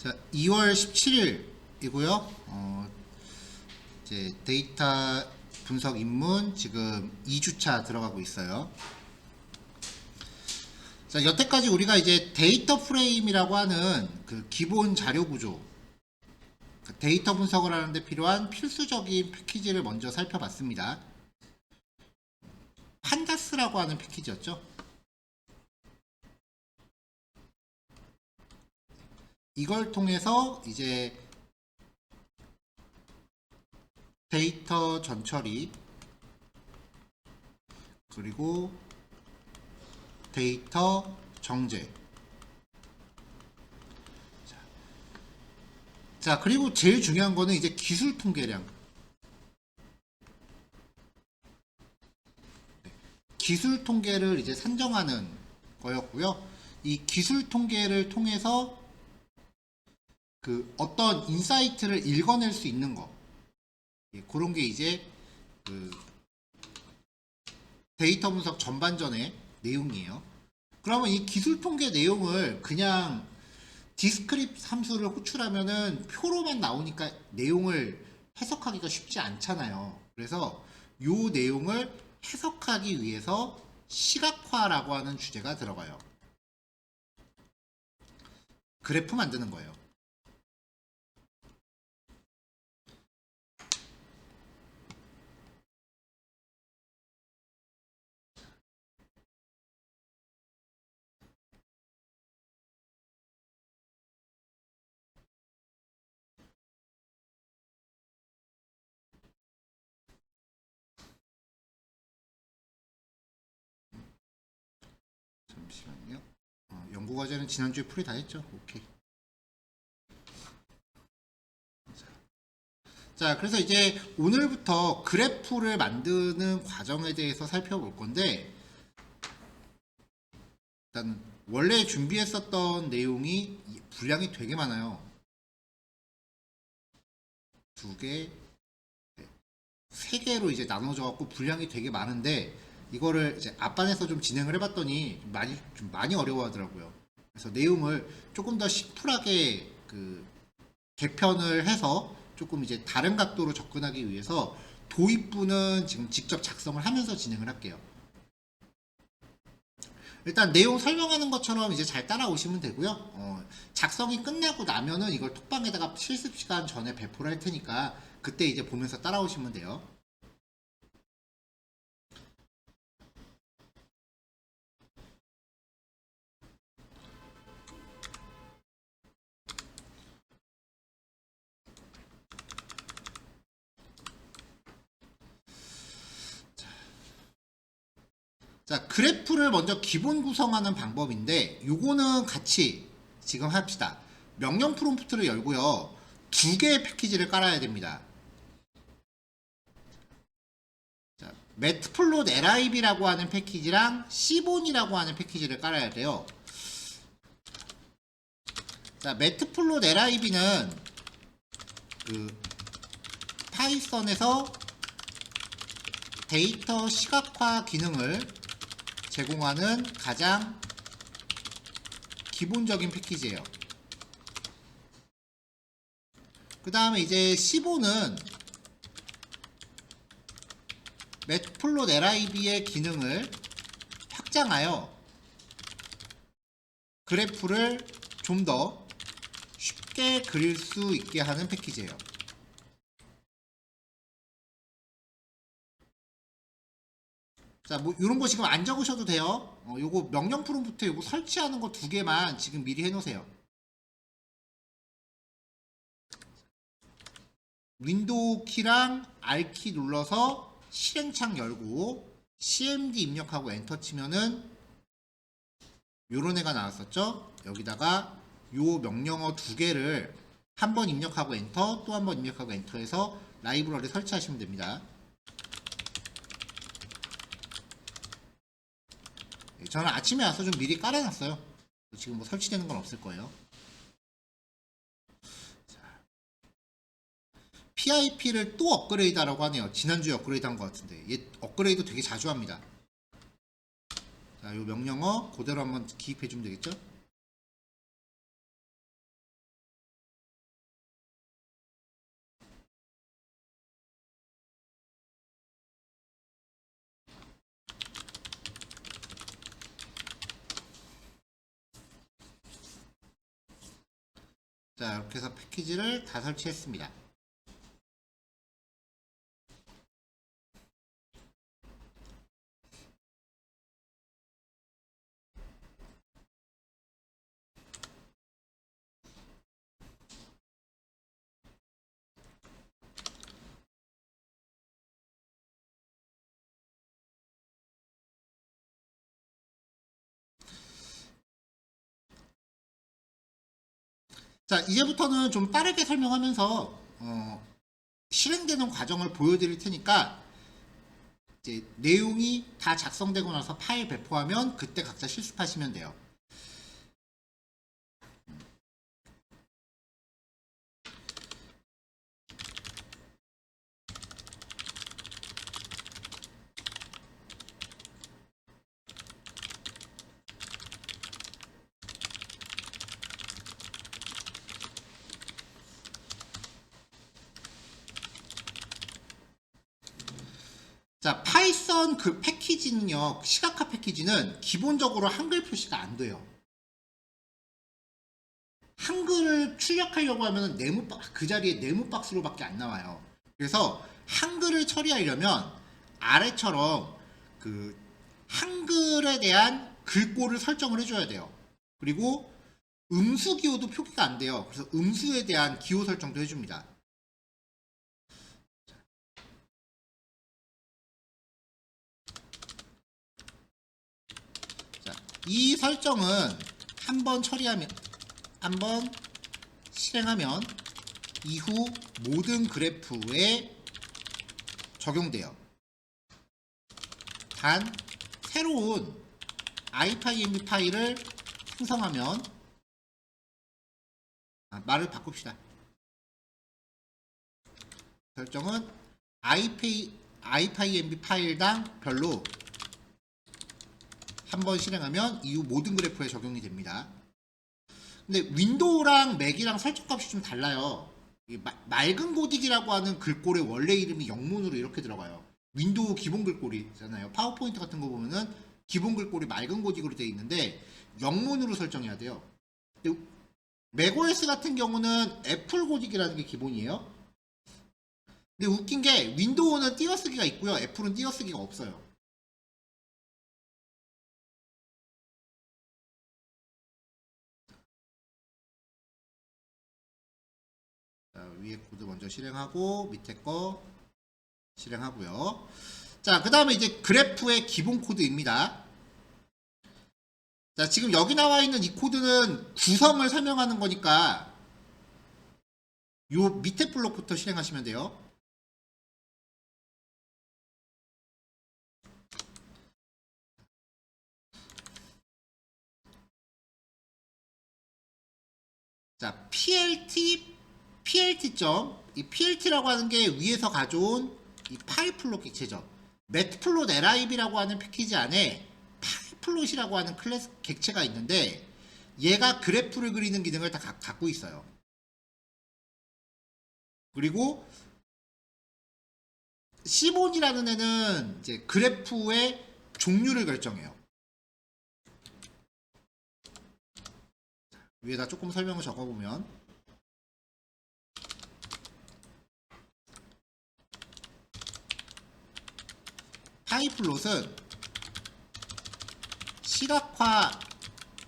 자, 2월 17일이고요. 이제 데이터 분석 입문 지금 2주차 들어가고 있어요. 자, 여태까지 우리가 이제 데이터 프레임이라고 하는 그 기본 자료 구조, 그 데이터 분석을 하는데 필요한 필수적인 패키지를 먼저 살펴봤습니다. 판다스라고 하는 패키지였죠. 이걸 통해서 이제 데이터 전처리 그리고 데이터 정제, 자 그리고 제일 중요한 거는 이제 기술 통계량, 기술 통계를 이제 산정하는 거였고요. 이 기술 통계를 통해서 그 어떤 인사이트를 읽어낼 수 있는 거, 그런 게 이제 그 데이터 분석 전반전의 내용이에요. 그러면 이 기술 통계 내용을 그냥 디스크립 함수를 호출하면은 표로만 나오니까 내용을 해석하기가 쉽지 않잖아요. 그래서 이 내용을 해석하기 위해서 시각화라고 하는 주제가 들어가요. 그래프 만드는 거예요. 잠시만요. 연구과제는 지난주에 풀이 다 했죠? 오케이. 자, 그래서 이제 오늘부터 그래프를 만드는 과정에 대해서 살펴볼 건데, 일단 원래 준비했었던 내용이 분량이 되게 많아요. 두 개, 세 개로 이제 나눠져 갖고 분량이 되게 많은데, 이거를 이제 앞반에서 좀 진행을 해봤더니 좀 많이 어려워하더라고요. 그래서 내용을 조금 더 심플하게 그 개편을 해서 조금 이제 다른 각도로 접근하기 위해서 도입부는 지금 직접 작성을 하면서 진행을 할게요. 일단 내용 설명하는 것처럼 이제 잘 따라오시면 되고요. 작성이 끝나고 나면은 이걸 톡방에다가 실습 시간 전에 배포를 할 테니까 그때 이제 보면서 따라오시면 돼요. 자, 그래프를 먼저 기본 구성하는 방법인데 요거는 같이 지금 합시다. 명령 프롬프트를 열고요. 두 개의 패키지를 깔아야 됩니다. 자, 매트플롯 LIB라고 하는 패키지랑 시본이라고 하는 패키지를 깔아야 돼요. 자, 매트플롯 LIB는 그 파이썬에서 데이터 시각화 기능을 제공하는 가장 기본적인 패키지예요. 그 다음에 이제 시본은 매트플롯 LIB의 기능을 확장하여 그래프를 좀 더 쉽게 그릴 수 있게 하는 패키지예요. 자, 뭐 이런 거 지금 안 적으셔도 돼요. 요거 명령 프롬프트 요거 설치하는 거 두 개만 지금 미리 해놓으세요. 윈도우 키랑 R 키 눌러서 실행창 열고 CMD 입력하고 엔터 치면은 요런 애가 나왔었죠. 여기다가 요 명령어 두 개를 한 번 입력하고 엔터, 또 한 번 입력하고 엔터해서 라이브러리 설치하시면 됩니다. 저는 아침에 와서 좀 미리 깔아놨어요. 지금 뭐 설치되는 건 없을 거예요. PIP를 또 업그레이드 하라고 하네요. 지난주에 업그레이드 한 것 같은데 얘 업그레이드 되게 자주 합니다. 자, 요 명령어 그대로 한번 기입해 주면 되겠죠? 자, 이렇게 해서 패키지를 다 설치했습니다. 자, 이제부터는 좀 빠르게 설명하면서 실행되는 과정을 보여드릴 테니까 이제 내용이 다 작성되고 나서 파일 배포하면 그때 각자 실습하시면 돼요. 자, 파이썬 그 패키지는요, 시각화 패키지는 기본적으로 한글 표시가 안 돼요. 한글을 출력하려고 하면 그 자리에 네모 박스로밖에 안 나와요. 그래서 한글을 처리하려면 아래처럼 그 한글에 대한 글꼴을 설정을 해줘야 돼요. 그리고 음수 기호도 표기가 안 돼요. 그래서 음수에 대한 기호 설정도 해줍니다. 자, 이 설정은 한번 실행하면 이후 모든 그래프에 적용돼요. 단 새로운 IPyMB 파일을 생성하면 말을 바꿉시다. 설정은 IPyMB 파일당 별로 한번 실행하면 이후 모든 그래프에 적용이 됩니다. 근데 윈도우랑 맥이랑 설정값이 좀 달라요. 맑은 고딕이라고 하는 글꼴의 원래 이름이 영문으로 이렇게 들어가요. 윈도우 기본 글꼴이잖아요. 파워포인트 같은 거 보면은 기본 글꼴이 맑은 고딕으로 되어 있는데 영문으로 설정해야 돼요. 근데 맥OS 같은 경우는 애플 고딕이라는 게 기본이에요. 근데 웃긴 게 윈도우는 띄어쓰기가 있고요. 애플은 띄어쓰기가 없어요. 자, 위에 코드 먼저 실행하고 밑에 거 실행하고요. 자, 그 다음에 이제 그래프의 기본 코드입니다. 자, 지금 여기 나와 있는 이 코드는 구성을 설명하는 거니까 요 밑에 블록부터 실행하시면 돼요. 자, 이 PLT라고 하는 게 위에서 가져온 이 파이플롯 객체죠. 매트플롯 LIB라고 하는 패키지 안에 파이플롯이라고 하는 클래스 객체가 있는데 얘가 그래프를 그리는 기능을 다 갖고 있어요. 그리고 시본이라는 애는 이제 그래프의 종류를 결정해요. 위에다 조금 설명을 적어보면 파이플롯은 시각화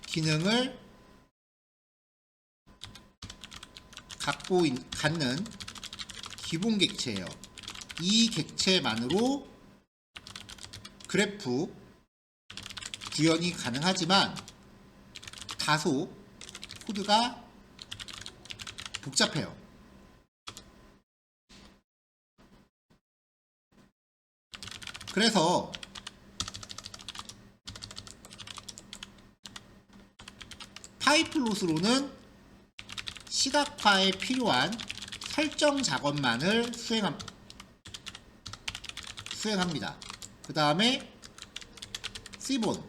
기능을 갖는 기본 객체예요. 이 객체만으로 그래프 구현이 가능하지만 다소 코드가 복잡해요. 그래서 파이플롯으로는 시각화에 필요한 설정 작업만을 수행합니다. 그 다음에 시본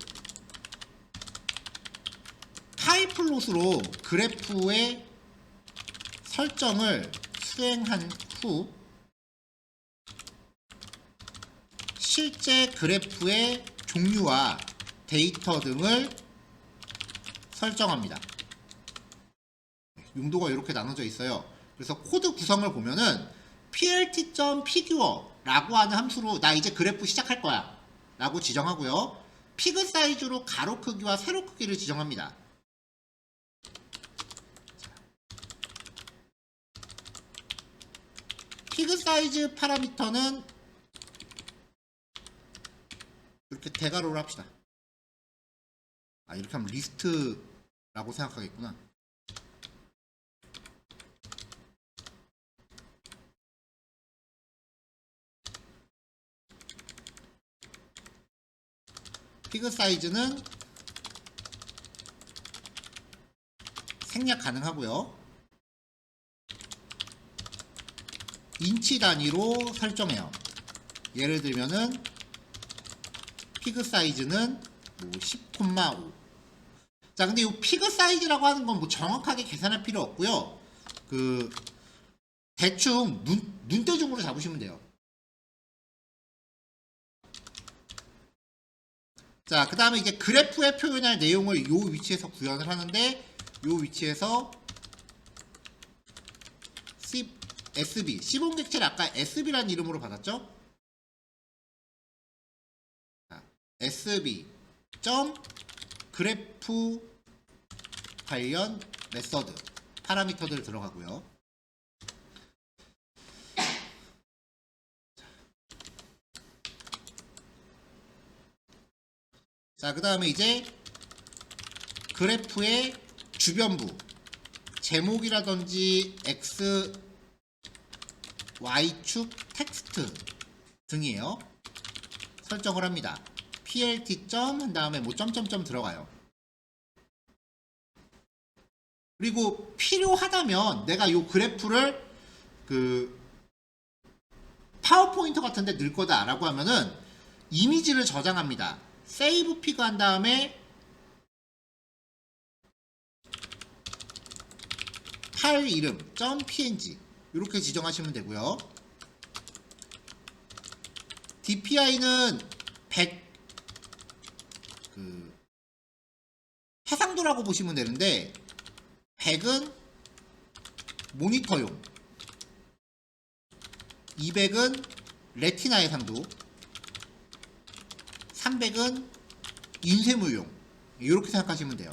파이플롯으로 그래프의 설정을 수행한 후 실제 그래프의 종류와 데이터 등을 설정합니다. 용도가 이렇게 나눠져 있어요. 그래서 코드 구성을 보면은 plt.figure 라고 하는 함수로 나 이제 그래프 시작할 거야 라고 지정하고요. 피그 사이즈로 가로 크기와 세로 크기를 지정합니다. 피그 사이즈 파라미터는 이렇게 대괄호로 합시다. 아, 이렇게 하면 리스트라고 생각하겠구나. 피그 사이즈는 생략 가능하고요. 인치 단위로 설정해요. 예를 들면은 피그 사이즈는 뭐 10,5. 자, 근데 이 피그 사이즈라고 하는 건 뭐 정확하게 계산할 필요 없고요. 그 대충 눈대중으로 잡으시면 돼요. 자, 그 다음에 이제 그래프에 표현할 내용을 이 위치에서 구현을 하는데, 이 위치에서 SB, 시범객체를 아까 SB라는 이름으로 받았죠? 자, SB 점 그래프 관련 메서드 파라미터들 들어가고요. 자, 그 다음에 이제 그래프의 주변부 제목이라든지 X, Y축 텍스트 등이에요. 설정을 합니다. plt 점 한 다음에 뭐 점점점 들어가요. 그리고 필요하다면 내가 요 그래프를 그 파워포인트 같은 데 넣을 거다 라고 하면은 이미지를 저장합니다. 세이브 피그 한 다음에 파일 이름 .png 이렇게 지정하시면 되고요. DPI는 100 해상도라고 보시면 되는데 100은 모니터용, 200은 레티나 해상도, 300은 인쇄물용. 이렇게 생각하시면 돼요.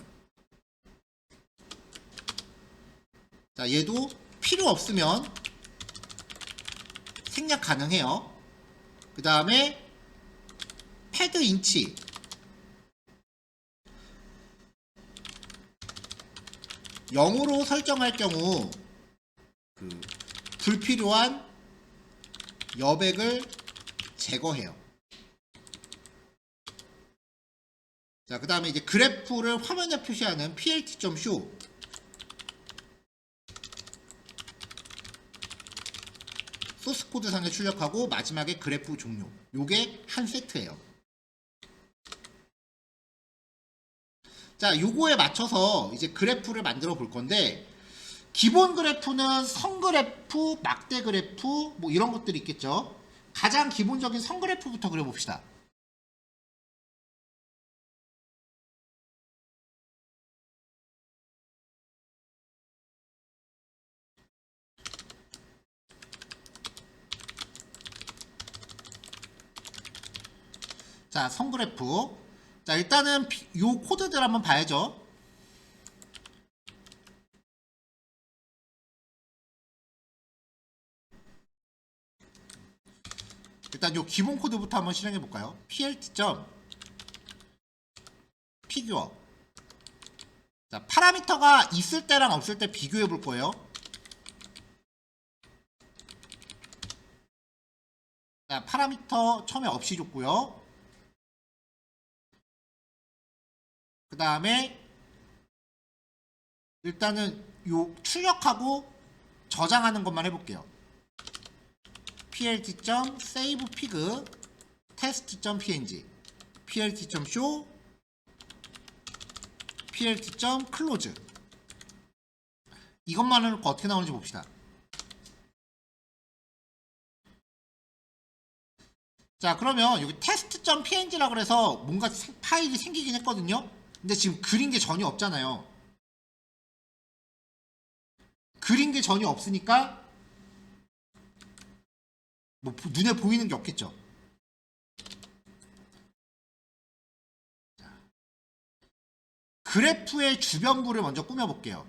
자, 얘도 필요 없으면 생략 가능해요. 그 다음에 패드 인치 0으로 설정할 경우 그 불필요한 여백을 제거해요. 자, 그 다음에 이제 그래프를 화면에 표시하는 plt.show 소스 코드 상에 출력하고 마지막에 그래프 종료. 요게 한 세트예요. 자, 요거에 맞춰서 이제 그래프를 만들어 볼 건데, 기본 그래프는 선 그래프, 막대 그래프 뭐 이런 것들이 있겠죠. 가장 기본적인 선 그래프부터 그려봅시다. 자, 선 그래프. 자, 일단은 요 코드들 한번 봐야죠. 일단 요 기본 코드부터 한번 실행해 볼까요? plt.figure. 자, 파라미터가 있을 때랑 없을 때 비교해 볼 거예요. 자, 파라미터 처음에 없이 줬고요. 그 다음에 일단은 요 출력하고 저장하는 것만 해볼게요. plt.savepig test.png plt.show plt.close 이것만 해놓고 어떻게 나오는지 봅시다. 자, 그러면 여기 test.png라고 해서 뭔가 파일이 생기긴 했거든요. 근데 지금 그린 게 전혀 없잖아요. 그린 게 전혀 없으니까 뭐 눈에 보이는 게 없겠죠. 그래프의 주변부를 먼저 꾸며볼게요.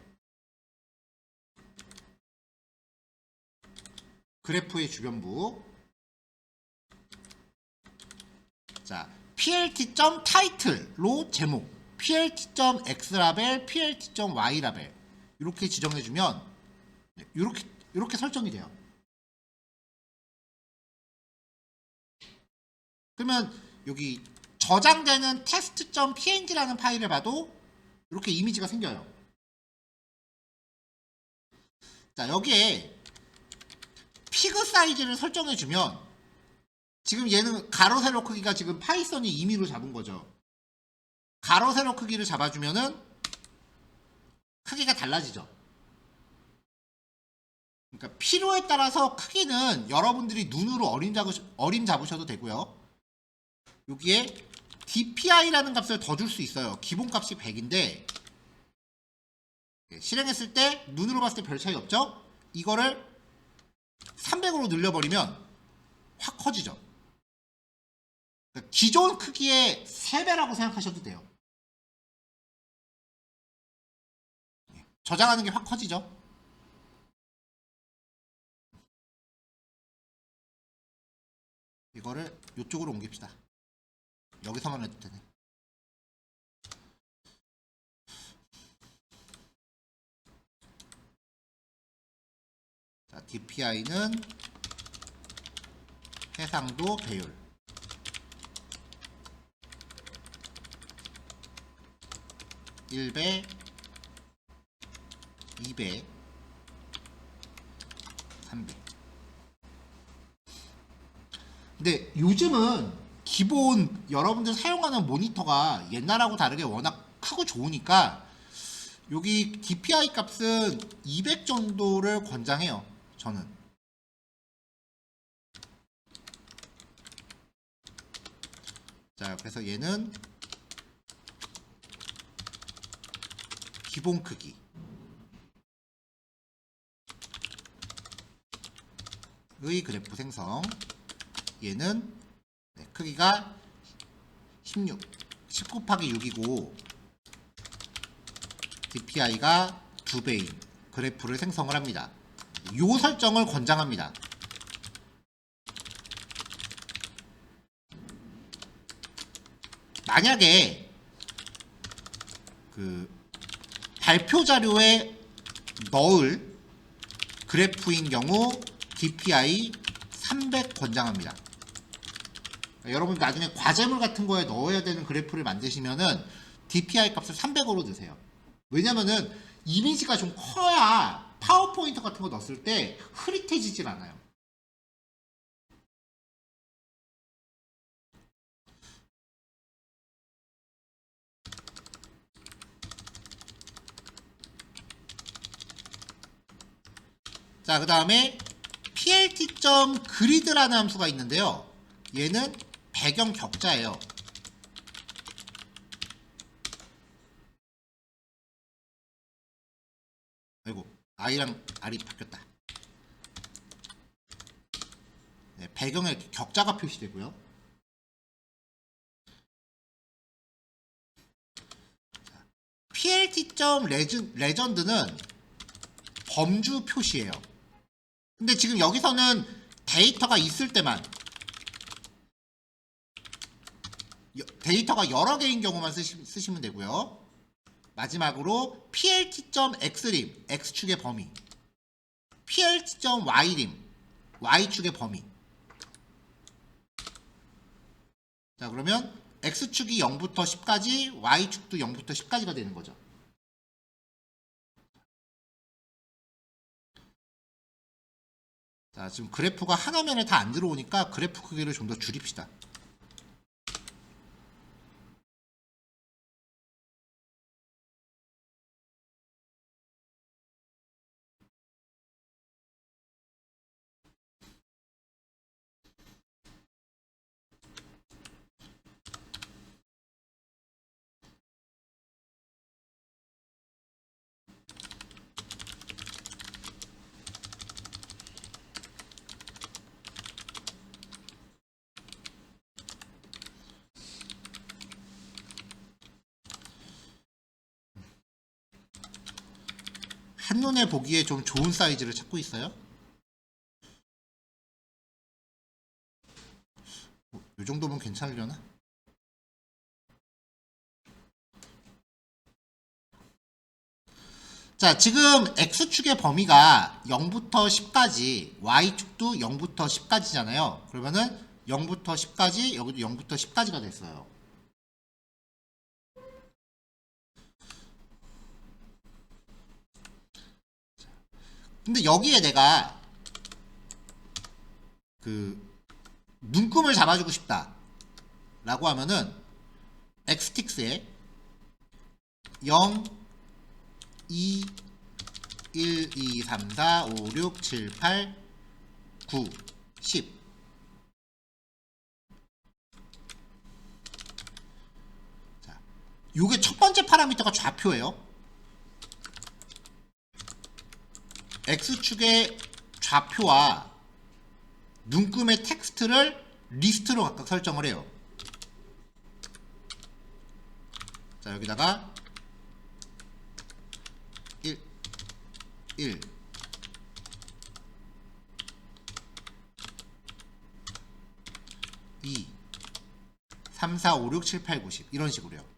그래프의 주변부. 자, plt.title로 제목, plt.x라벨, plt.y라벨 이렇게 지정해주면 이렇게 설정이 돼요. 그러면 여기 저장되는 test.png라는 파일을 봐도 이렇게 이미지가 생겨요. 자, 여기에 피그 사이즈를 설정해주면 지금 얘는 가로 세로 크기가 지금 파이썬이 임의로 잡은 거죠. 가로 세로 크기를 잡아주면은 크기가 달라지죠. 그러니까 필요에 따라서 크기는 여러분들이 눈으로 어림 잡으셔도 되고요. 여기에 DPI라는 값을 더 줄 수 있어요. 기본값이 100인데 실행했을 때 눈으로 봤을 때 별 차이 없죠? 이거를 300으로 늘려버리면 확 커지죠. 그러니까 기존 크기의 3배라고 생각하셔도 돼요. 저장하는 게 확 커지죠. 이거를 이쪽으로 옮깁시다. 여기서만 해도 되네. 자, DPI는 해상도 배율. (1배) (2배) (3배) 근데 요즘은 기본 여러분들 사용하는 모니터가 옛날하고 다르게 워낙 크고 좋으니까 여기 DPI 값은 200 정도를 권장해요. 저는. 자, 그래서 얘는 기본 크기 의 그래프 생성. 얘는 크기가 16 10 곱하기 6이고 DPI가 2배인 그래프를 생성을 합니다. 요 설정을 권장합니다. 만약에 그 발표 자료에 넣을 그래프인 경우 DPI 300 권장합니다. 여러분 나중에 과제물 같은 거에 넣어야 되는 그래프를 만드시면은 DPI 값을 300으로 넣으세요. 왜냐면은 이미지가 좀 커야 파워포인트 같은 거 넣었을 때 흐릿해지질 않아요. 자, 그 다음에 plt.grid라는 함수가 있는데요. 얘는 배경 격자예요. 아이고, I랑 R이 바뀌었다. 네, 배경에 이렇게 격자가 표시되고요. plt.legend는 범주 표시예요. 근데 지금 여기서는 데이터가 있을 때만, 데이터가 여러 개인 경우만 쓰시면 되고요. 마지막으로 plt.x림 x축의 범위, plt.y림 y축의 범위. 자, 그러면 x축이 0부터 10까지 y축도 0부터 10까지가 되는 거죠. 자, 지금 그래프가 하나면에 다 안 들어오니까 그래프 크기를 좀 더 줄입시다. 한눈에 보기에 좀 좋은 사이즈를 찾고 있어요. 이 정도면 괜찮으려나? 자, 지금 X축의 범위가 0부터 10까지, Y축도 0부터 10까지잖아요. 그러면은 0부터 10까지, 여기도 0부터 10까지가 됐어요. 근데 여기에 내가 그 눈금을 잡아주고 싶다 라고 하면은 X틱스에 0, 2, 1, 2, 3, 4, 5, 6, 7, 8, 9, 10. 자, 요게 첫 번째 파라미터가 좌표예요. X축의 좌표와 눈금의 텍스트를 리스트로 각각 설정을 해요. 자, 여기다가 1, 1, 2, 3, 4, 5, 6, 7, 8, 9, 10 이런 식으로요.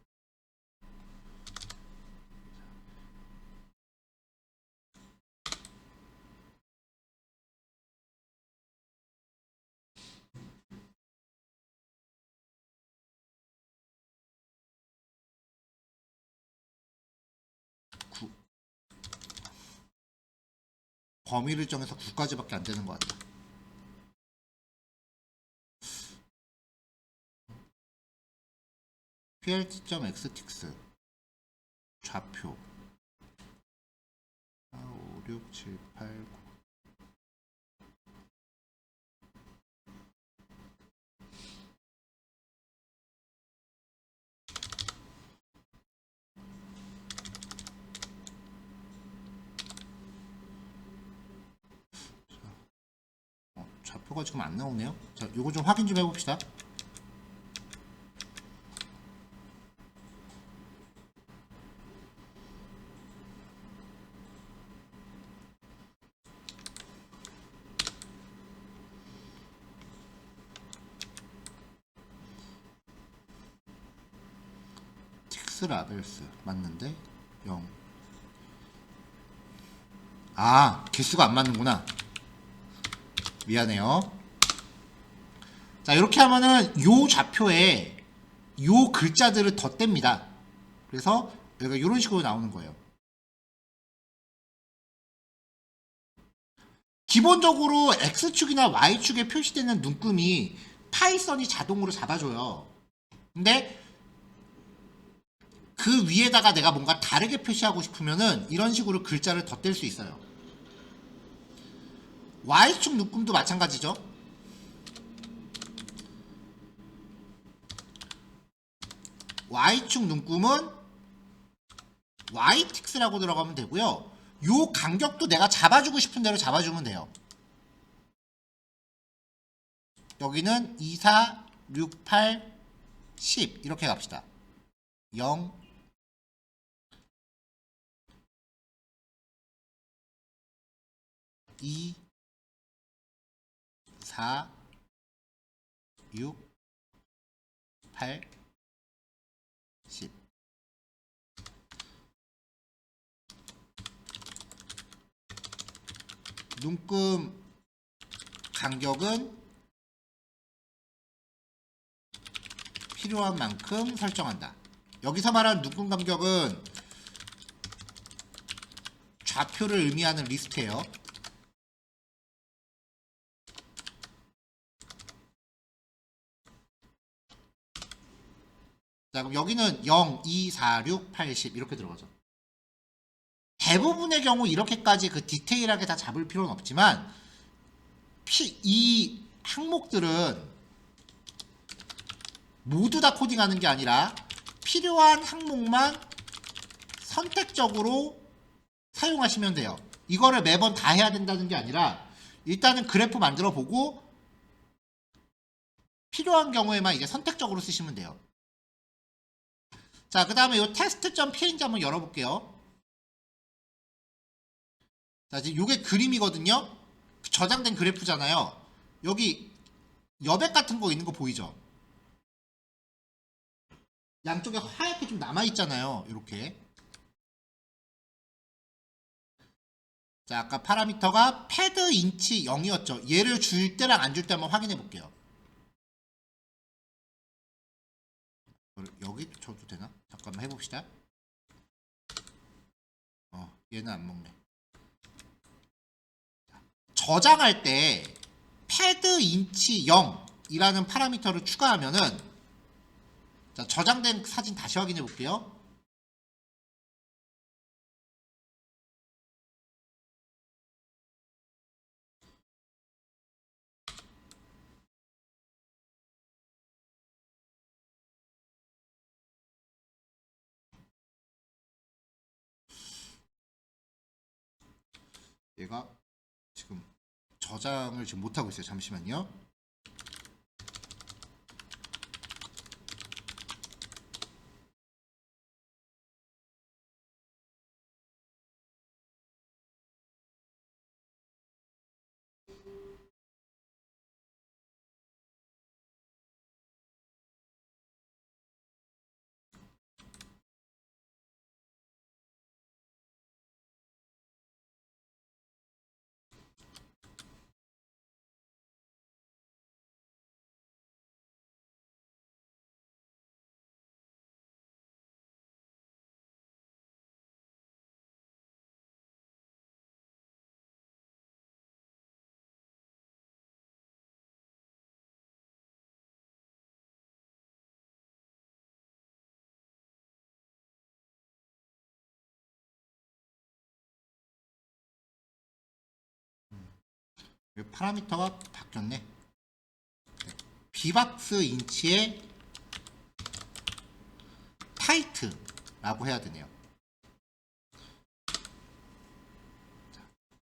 범위를 정해서 9까지밖에 안 되는 것 같다. plt.xtix 좌표 4, 5, 6, 7, 8, 9 좌표가 지금 안 나오네요. 자, 요거 좀 확인 좀 해봅시다. 틱스 라벨스 맞는데 0. 아, 개수가 안 맞는구나. 미안해요. 자, 이렇게 하면은 요 좌표에 요 글자들을 덧댑니다. 그래서 여기가 이런 식으로 나오는 거예요. 기본적으로 X축이나 Y축에 표시되는 눈금이 파이썬이 자동으로 잡아줘요. 근데 그 위에다가 내가 뭔가 다르게 표시하고 싶으면은 이런 식으로 글자를 덧댈 수 있어요. Y축 눈금도 마찬가지죠. Y축 눈금은 Y틱스라고 들어가면 되고요. 요 간격도 내가 잡아주고 싶은 대로 잡아주면 돼요. 여기는 2, 4, 6, 8, 10 이렇게 갑시다. 0, 2, 4, 6, 8, 10. 눈금 간격은 필요한 만큼 설정한다. 여기서 말하는 눈금 간격은 좌표를 의미하는 리스트예요. 자, 그럼 여기는 0, 2, 4, 6, 8, 10 이렇게 들어가죠. 대부분의 경우 이렇게까지 그 디테일하게 다 잡을 필요는 없지만 이 항목들은 모두 다 코딩하는 게 아니라 필요한 항목만 선택적으로 사용하시면 돼요. 이거를 매번 다 해야 된다는 게 아니라 일단은 그래프 만들어 보고 필요한 경우에만 이제 선택적으로 쓰시면 돼요. 자, 그 다음에 이 test.png 한번 열어볼게요. 자, 이제 요게 그림이거든요. 저장된 그래프잖아요. 여기 여백 같은 거 있는 거 보이죠? 양쪽에 하얗게 좀 남아있잖아요. 이렇게. 자, 아까 파라미터가 패드 인치 0이었죠. 얘를 줄 때랑 안 줄 때 한번 확인해 볼게요. 여기 줘도 되나? 잠깐만 해봅시다. 얘는 안 먹네. 저장할 때 패드 인치 0이라는 파라미터를 추가하면은, 자, 저장된 사진 다시 확인해 볼게요. 얘가 지금 저장을 지금 못하고 있어요. 잠시만요. 파라미터가 바뀌었네. 비박스 인치의 타이트라고 해야 되네요.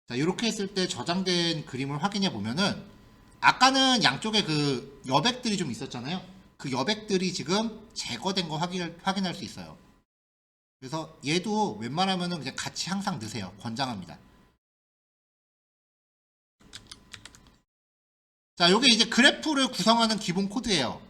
자, 이렇게 했을 때 저장된 그림을 확인해 보면은, 아까는 양쪽에 그 여백들이 좀 있었잖아요. 그 여백들이 지금 제거된 거 확인할 수 있어요. 그래서 얘도 웬만하면은 그냥 같이 항상 넣으세요. 권장합니다. 자, 요게 이제 그래프를 구성하는 기본 코드예요.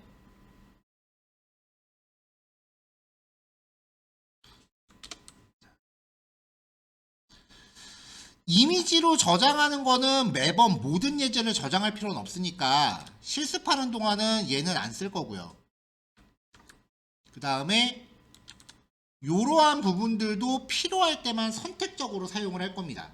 이미지로 저장하는 거는 매번 모든 예제를 저장할 필요는 없으니까 실습하는 동안은 얘는 안 쓸 거고요. 그 다음에 이러한 부분들도 필요할 때만 선택적으로 사용을 할 겁니다.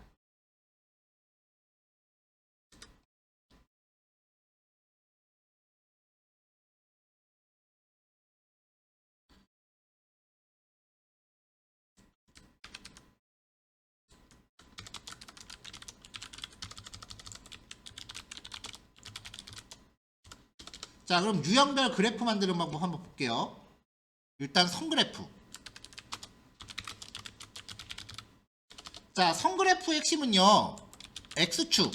자, 그럼 유형별 그래프 만드는 방법 한번 볼게요. 일단 선그래프. 자, 선그래프의 핵심은요, X축에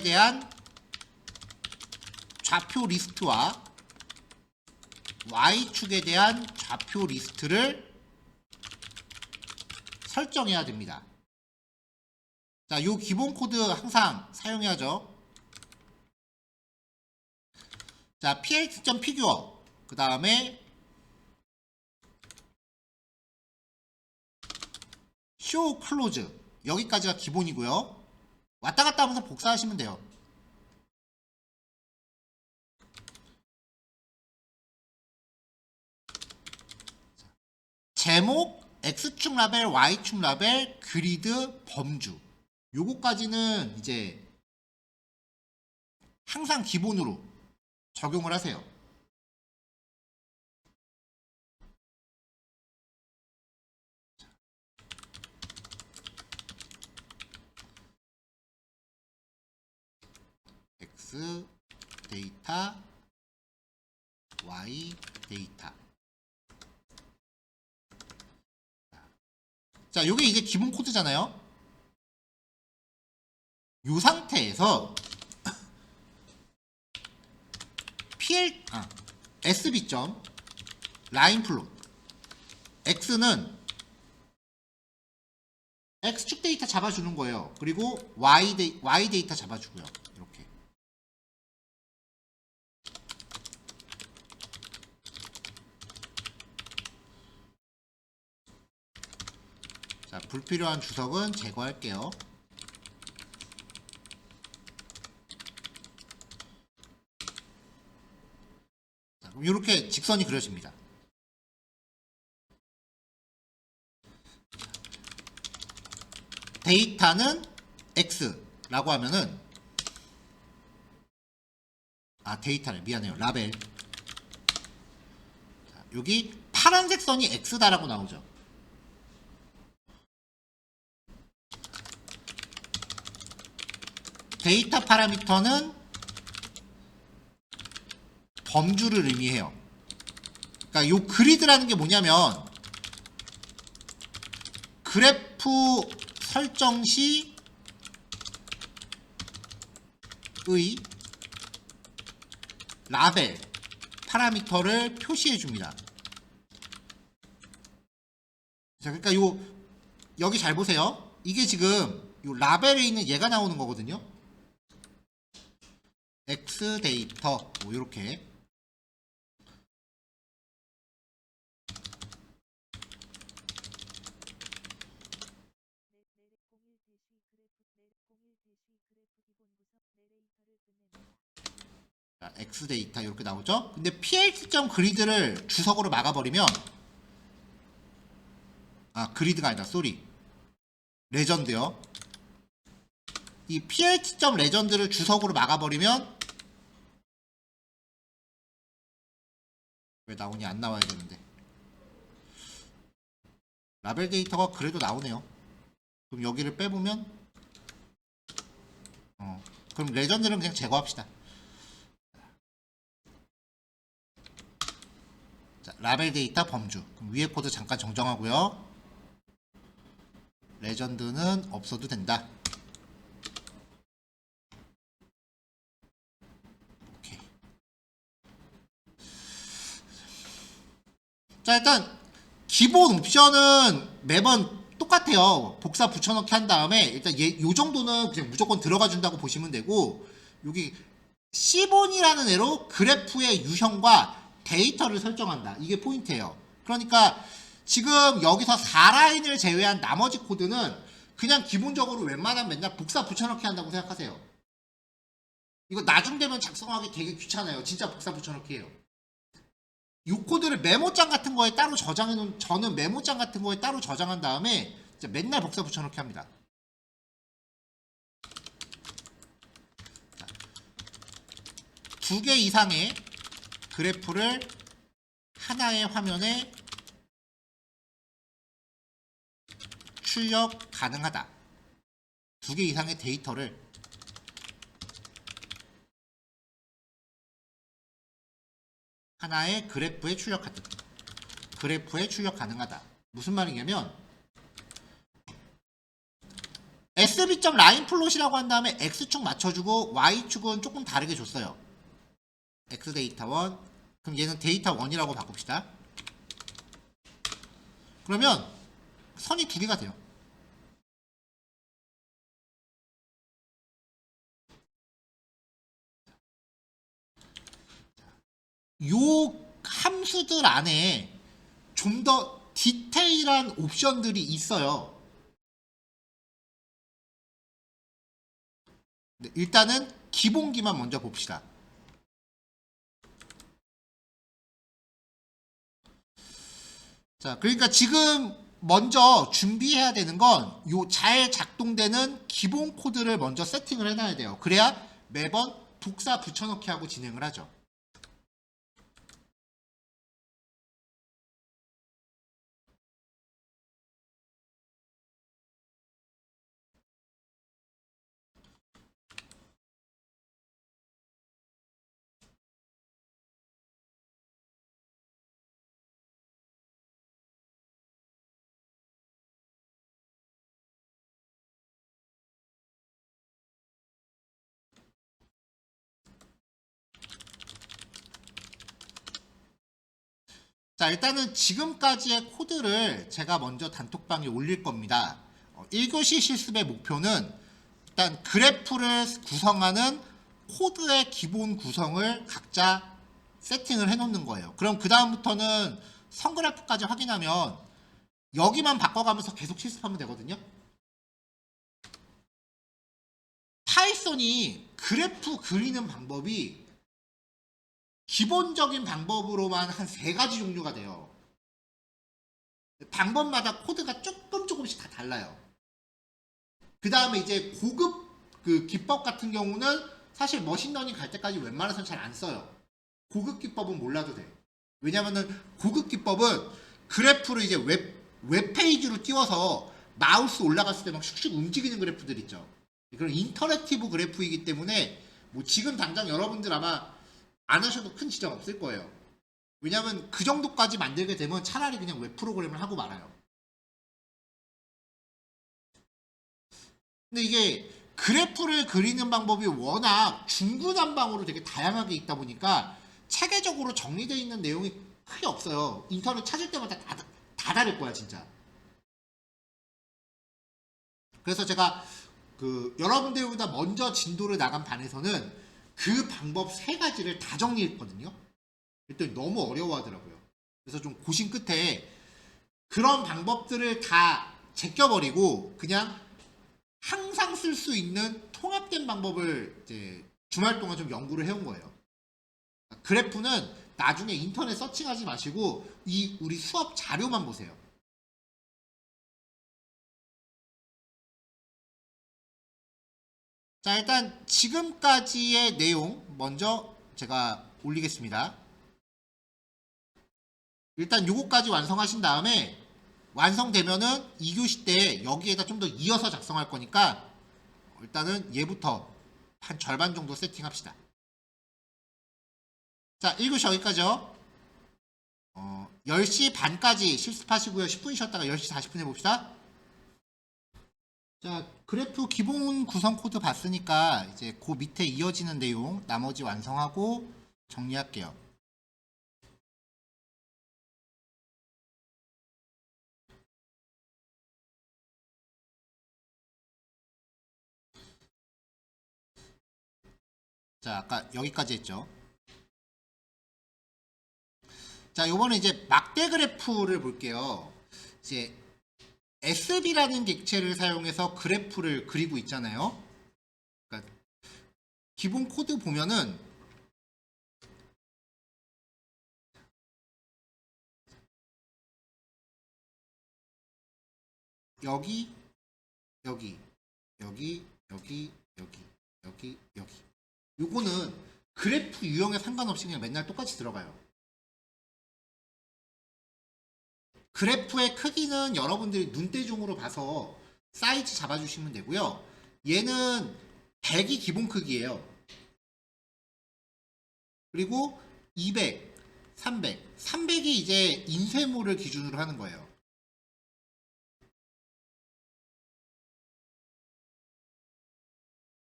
대한 좌표 리스트와 Y축에 대한 좌표 리스트를 설정해야 됩니다. 자, 요 기본 코드 항상 사용해야죠. 자, plt.figure. 그 다음에 show close. 여기까지가 기본이고요. 왔다 갔다 하면서 복사하시면 돼요. 제목, X축 라벨, Y축 라벨, 그리드, 범주. 요거까지는 이제 항상 기본으로 적용을 하세요. X 데이터, Y 데이터. 자, 요게 이제 기본 코드잖아요. 요 상태에서 SB 점 라인 플롯. X는 X축 데이터 잡아주는 거예요. 그리고 Y 데이터 잡아주고요. 이렇게. 자, 불필요한 주석은 제거할게요. 자, 그럼 이렇게 직선이 그려집니다. 데이터는 X라고 하면은 데이터를 미안해요. 라벨. 자, 여기 파란색 선이 X다라고 나오죠. 데이터 파라미터는 범주를 의미해요. 그러니까 요 그리드라는 게 뭐냐면 그래프 설정 시의 라벨 파라미터를 표시해 줍니다. 자, 그러니까 여기 잘 보세요. 이게 지금 요 라벨에 있는 얘가 나오는 거거든요. X 데이터 뭐 이렇게. 자, X 데이터 이렇게 나오죠. 근데 px.grid를 주석으로 막아버리면 그리드가 아니다. 쏘리. 레전드요. 이 px.legend를 주석으로 막아버리면 왜 나오니? 안 나와야 되는데. 라벨 데이터가 그래도 나오네요. 그럼 여기를 빼보면 그럼 레전드는 그냥 제거합시다. 자, 라벨 데이터 범주. 그럼 위에 코드 잠깐 정정하고요. 레전드는 없어도 된다. 오케이. 자, 일단 기본 옵션은 매번 똑같아요. 복사 붙여넣기 한 다음에 일단 요 정도는 그냥 무조건 들어가 준다고 보시면 되고, 여기 C본이라는 애로 그래프의 유형과 데이터를 설정한다. 이게 포인트예요. 그러니까 지금 여기서 4라인을 제외한 나머지 코드는 그냥 기본적으로 웬만하면 맨날 복사 붙여넣기 한다고 생각하세요. 이거 나중 되면 작성하기 되게 귀찮아요. 진짜 복사 붙여넣기 해요. 이 코드를 메모장 같은 거에 따로 저장해 놓은, 저는 메모장 같은 거에 따로 저장한 다음에 진짜 맨날 복사 붙여넣기 합니다. 두 개 이상의 그래프를 하나의 화면에 출력 가능하다. 두 개 이상의 데이터를 하나의 그래프에 출력 가능하다. 무슨 말이냐면 sb.lineplot이라고 한 다음에 x축 맞춰주고 y축은 조금 다르게 줬어요. x 데이터 1. 그럼 얘는 데이터 1이라고 바꿉시다. 그러면 선이 두 개가 돼요. 요 함수들 안에 좀 더 디테일한 옵션들이 있어요. 일단은 기본기만 먼저 봅시다. 자, 그러니까 지금 먼저 준비해야 되는 건 요 잘 작동되는 기본 코드를 먼저 세팅을 해놔야 돼요. 그래야 매번 복사 붙여넣기 하고 진행을 하죠. 자, 일단은 지금까지의 코드를 제가 먼저 단톡방에 올릴 겁니다. 1교시 실습의 목표는 일단 그래프를 구성하는 코드의 기본 구성을 각자 세팅을 해 놓는 거예요. 그럼 그 다음부터는 선그래프까지 확인하면 여기만 바꿔가면서 계속 실습하면 되거든요. 파이썬이 그래프 그리는 방법이 기본적인 방법으로만 한 3가지 종류가 돼요. 방법마다 코드가 조금씩 다 달라요. 그 다음에 이제 고급 그 기법 같은 경우는 사실 머신러닝 갈 때까지 웬만해서는 잘 안 써요. 고급 기법은 몰라도 돼. 왜냐면은 고급 기법은 그래프를 이제 웹페이지로 띄워서 마우스 올라갔을 때 막 슉슉 움직이는 그래프들 있죠. 그런 인터랙티브 그래프이기 때문에 뭐 지금 당장 여러분들 아마 안 하셔도 큰 지장 없을 거예요. 왜냐면 그 정도까지 만들게 되면 차라리 그냥 웹 프로그램을 하고 말아요. 근데 이게 그래프를 그리는 방법이 워낙 중구난방으로 되게 다양하게 있다 보니까 체계적으로 정리되어 있는 내용이 크게 없어요. 인터넷 찾을 때마다 다 다를 거야, 진짜. 그래서 제가 그 여러분들보다 먼저 진도를 나간 반에서는 그 방법 3가지를 다 정리했거든요. 그랬더니 너무 어려워하더라고요. 그래서 좀 고심 끝에 그런 방법들을 다 제껴버리고 그냥 항상 쓸 수 있는 통합된 방법을 이제 주말 동안 좀 연구를 해온 거예요. 그래프는 나중에 인터넷 서칭하지 마시고 이 우리 수업 자료만 보세요. 자, 일단 지금까지의 내용 먼저 제가 올리겠습니다. 일단 요거까지 완성하신 다음에 완성되면은 2교시 때 여기에다 좀 더 이어서 작성할 거니까 일단은 얘부터 한 절반 정도 세팅합시다. 자, 1교시 여기까지요. 10시 반까지 실습하시고요. 10분 쉬었다가 10시 40분 해봅시다. 자, 그래프 기본 구성 코드 봤으니까 이제 그 밑에 이어지는 내용 나머지 완성하고 정리할게요. 자, 아까 여기까지 했죠. 자, 요번에 이제 막대 그래프를 볼게요. 이제 SB라는 객체를 사용해서 그래프를 그리고 있잖아요. 그러니까 기본 코드 보면은 여기, 여기, 여기, 여기, 여기, 여기, 여기. 요거는 그래프 유형에 상관없이 그냥 맨날 똑같이 들어가요. 그래프의 크기는 여러분들이 눈대중으로 봐서 사이즈 잡아주시면 되고요. 얘는 100이 기본 크기예요. 그리고 200, 300. 300이 이제 인쇄물을 기준으로 하는 거예요.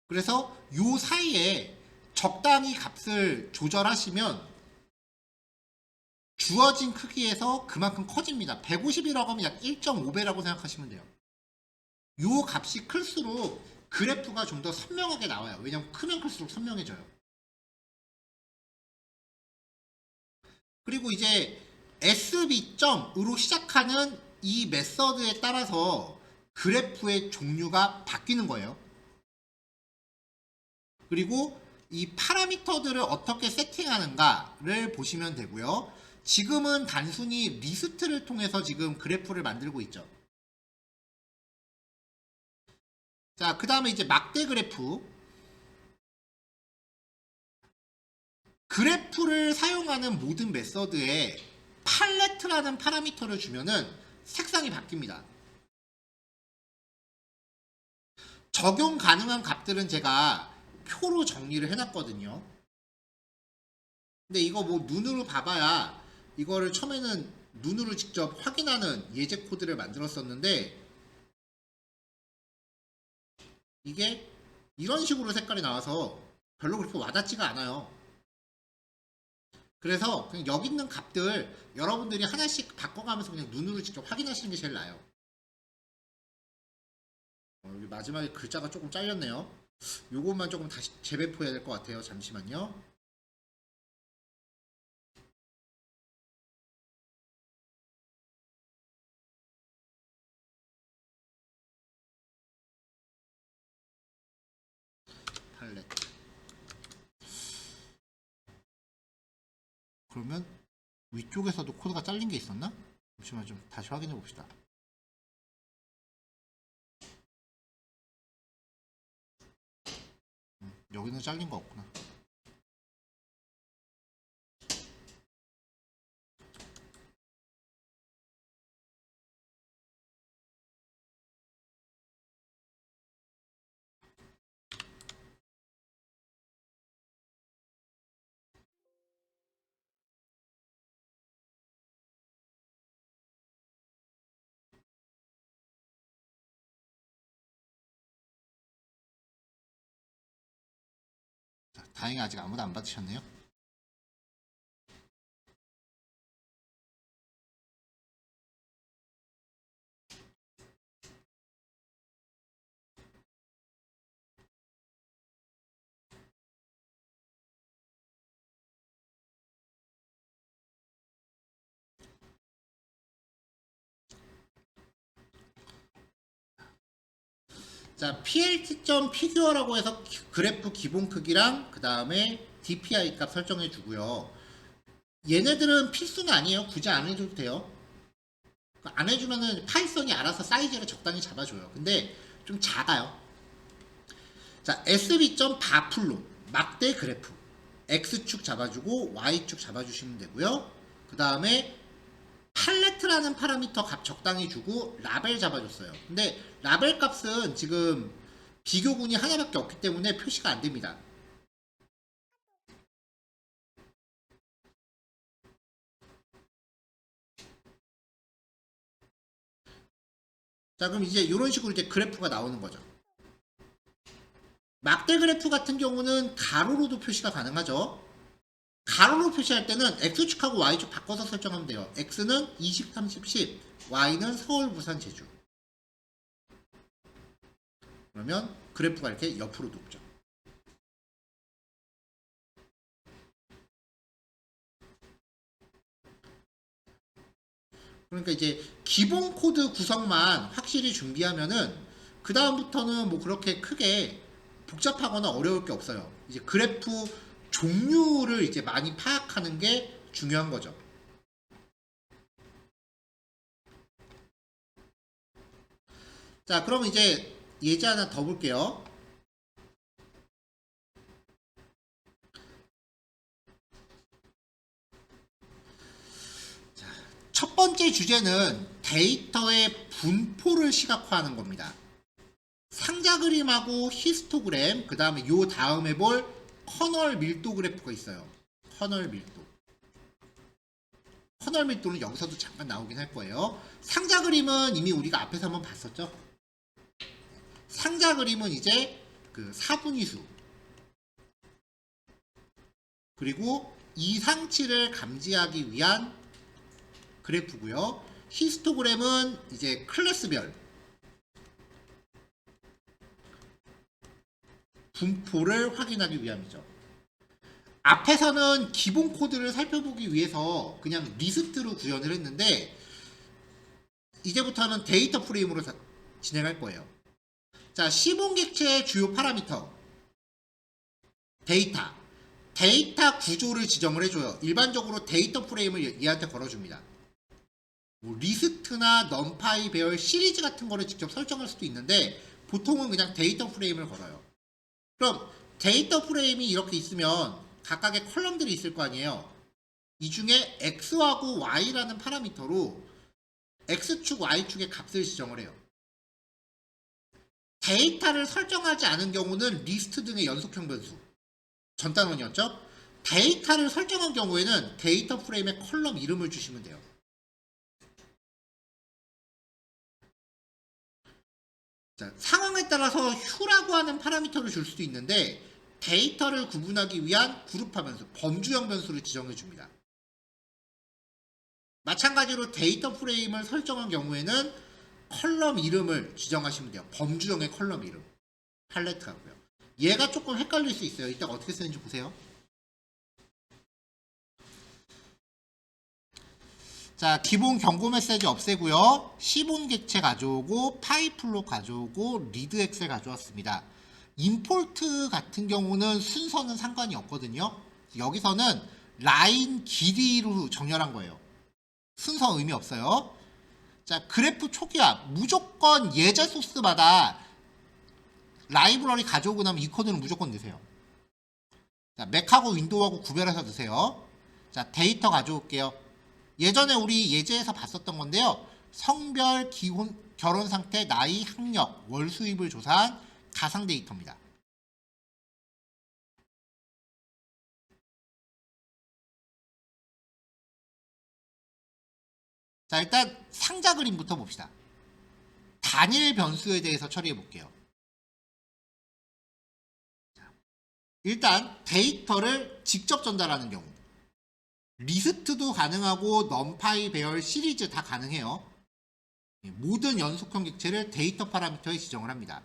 그래서 요 사이에 적당히 값을 조절하시면 주어진 크기에서 그만큼 커집니다. 150이라고 하면 약 1.5배라고 생각하시면 돼요. 요 값이 클수록 그래프가 좀 더 선명하게 나와요. 왜냐면 크면 클수록 선명해져요. 그리고 이제 SB.으로 시작하는 이 메서드에 따라서 그래프의 종류가 바뀌는 거예요. 그리고 이 파라미터들을 어떻게 세팅하는가를 보시면 되고요. 지금은 단순히 리스트를 통해서 지금 그래프를 만들고 있죠. 자, 그 다음에 이제 막대 그래프. 그래프를 사용하는 모든 메서드에 팔레트라는 파라미터를 주면은 색상이 바뀝니다. 적용 가능한 값들은 제가 표로 정리를 해놨거든요. 근데 이거 뭐 눈으로 봐봐야 이거를 처음에는 눈으로 직접 확인하는 예제 코드를 만들었었는데 이게 이런 식으로 색깔이 나와서 별로 그렇게 와닿지가 않아요. 그래서 그냥 여기 있는 값들 여러분들이 하나씩 바꿔가면서 그냥 눈으로 직접 확인하시는 게 제일 나아요. 여기 마지막에 글자가 조금 잘렸네요. 요것만 조금 다시 재배포해야 될 것 같아요. 잠시만요. 팔레트. 그러면 위쪽에서도 코드가 잘린 게 있었나? 잠시만 좀 다시 확인해 봅시다. 여기는 잘린 거 없구나. 자, 다행히 아직 아무도 안 받으셨네요. 자, plt.figure라고 해서 그래프 기본 크기랑 그 다음에 DPI 값 설정해 주고요. 얘네들은 필수는 아니에요. 굳이 안 해줘도 돼요. 안 해주면은 파이썬이 알아서 사이즈를 적당히 잡아줘요. 근데 좀 작아요. 자, sb.바플로 막대 그래프 x축 잡아주고 y축 잡아주시면 되고요. 그 다음에 팔레트라는 파라미터 값 적당히 주고 라벨 잡아줬어요. 근데 라벨 값은 지금 비교군이 하나밖에 없기 때문에 표시가 안 됩니다. 자, 그럼 이제 이런 식으로 이제 그래프가 나오는 거죠. 막대 그래프 같은 경우는 가로로도 표시가 가능하죠. 가로로 표시할 때는 X축하고 Y축 바꿔서 설정하면 돼요. X는 20, 30, 10, Y는 서울, 부산, 제주. 그러면 그래프가 이렇게 옆으로 높죠. 그러니까 이제 기본 코드 구성만 확실히 준비하면은 그 다음부터는 뭐 그렇게 크게 복잡하거나 어려울 게 없어요. 이제 그래프 종류를 이제 많이 파악하는 게 중요한 거죠. 자, 그럼 이제 예제 하나 더 볼게요. 첫 번째 주제는 데이터의 분포를 시각화하는 겁니다. 상자 그림하고 히스토그램, 그 다음에 요 다음에 볼 커널 밀도 그래프가 있어요. 커널 밀도. 커널 밀도는 여기서도 잠깐 나오긴 할 거예요. 상자 그림은 이미 우리가 앞에서 한번 봤었죠. 상자 그림은 이제 그 사분위수 그리고 이상치를 감지하기 위한 그래프고요. 히스토그램은 이제 클래스별 분포를 확인하기 위함이죠. 앞에서는 기본 코드를 살펴보기 위해서 그냥 리스트로 구현을 했는데 이제부터는 데이터 프레임으로 진행할 거예요. 자, 시본 객체의 주요 파라미터 데이터 구조를 지정을 해줘요. 일반적으로 데이터 프레임을 얘한테 걸어줍니다. 뭐 리스트나 넘파이 배열 시리즈 같은 거를 직접 설정할 수도 있는데 보통은 그냥 데이터 프레임을 걸어요. 그럼 데이터 프레임이 이렇게 있으면 각각의 컬럼들이 있을 거 아니에요. 이 중에 x하고 y라는 파라미터로 x축, y축의 값을 지정을 해요. 데이터를 설정하지 않은 경우는 리스트 등의 연속형 변수 전 단원이었죠. 데이터를 설정한 경우에는 데이터 프레임의 컬럼 이름을 주시면 돼요. 자, 상황에 따라서 휴라고 하는 파라미터를 줄 수도 있는데 데이터를 구분하기 위한 그룹화 변수, 범주형 변수를 지정해 줍니다. 마찬가지로 데이터 프레임을 설정한 경우에는 컬럼 이름을 지정하시면 돼요. 범주형의 컬럼 이름. 팔레트하고요. 얘가 조금 헷갈릴 수 있어요. 이따가 어떻게 쓰는지 보세요. 자, 기본 경고 메시지 없애고요. 시본 객체 가져오고 파이플로 가져오고 리드 엑셀 가져왔습니다. 임포트 같은 경우는 순서는 상관이 없거든요. 여기서는 라인 길이로 정렬한 거예요. 순서 의미 없어요. 자, 그래프 초기화 무조건 예제 소스마다 라이브러리 가져오고 나면 이 코드는 무조건 넣으세요. 자, 맥하고 윈도우하고 구별해서 넣으세요. 자, 데이터 가져올게요. 예전에 우리 예제에서 봤었던 건데요. 성별, 기혼, 결혼 상태, 나이, 학력, 월 수입을 조사한 가상 데이터입니다. 자, 일단 상자 그림부터 봅시다. 단일 변수에 대해서 처리해 볼게요. 일단 데이터를 직접 전달하는 경우 리스트도 가능하고 넘파이, 배열, 시리즈 다 가능해요. 모든 연속형 객체를 데이터 파라미터에 지정을 합니다.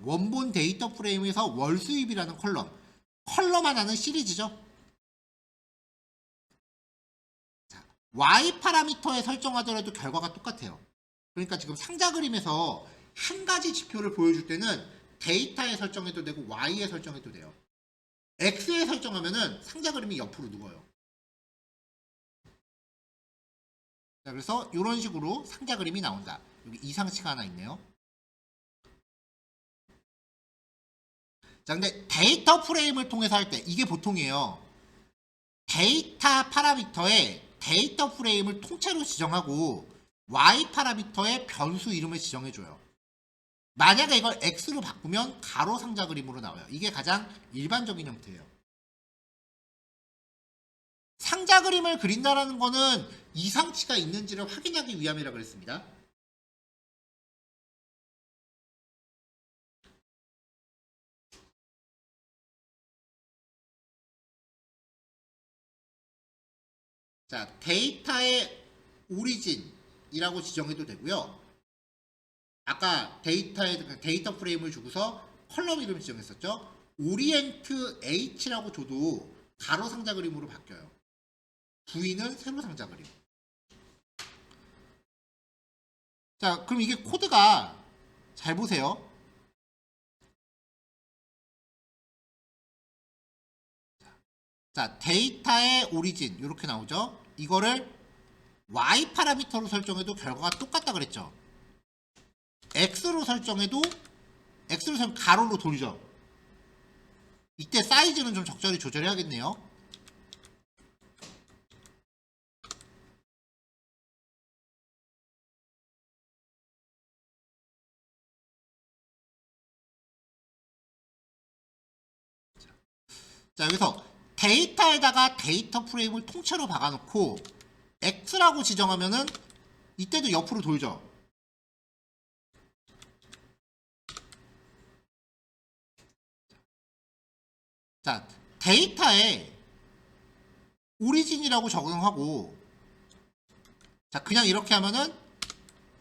원본 데이터 프레임에서 월 수입이라는 컬럼 하나는 시리즈죠. 자, Y 파라미터에 설정하더라도 결과가 똑같아요. 그러니까 지금 상자 그림에서 한 가지 지표를 보여줄 때는 데이터에 설정해도 되고 Y에 설정해도 돼요. X에 설정하면은 상자 그림이 옆으로 누워요. 자, 그래서 이런 식으로 상자 그림이 나온다. 여기 이상치가 하나 있네요. 자, 근데 데이터 프레임을 통해서 할 때 이게 보통이에요. 데이터 파라미터에 데이터 프레임을 통째로 지정하고 Y 파라미터에 변수 이름을 지정해줘요. 만약에 이걸 X로 바꾸면 가로 상자 그림으로 나와요. 이게 가장 일반적인 형태예요. 상자 그림을 그린다라는 거는 이상치가 있는지를 확인하기 위함이라 그랬습니다. 자, 데이터의 오리진이라고 지정해도 되고요. 아까 데이터 프레임을 주고서 컬럼 이름 지정했었죠. 오리엔트 H라고 줘도 가로 상자 그림으로 바뀌어요. V는 세로 상자 그림. 자, 그럼 이게 코드가 잘 보세요. 자, 데이터의 오리진 이렇게 나오죠. 이거를 Y 파라미터로 설정해도 결과가 똑같다 그랬죠. X로 설정해도 가로로 돌죠. 이때 사이즈는 좀 적절히 조절해야겠네요. 자, 여기서 데이터에다가 데이터 프레임을 통째로 박아놓고 X라고 지정하면은 이때도 옆으로 돌죠. 자, 데이터에 오리진이라고 적용하고 자, 그냥 이렇게 하면은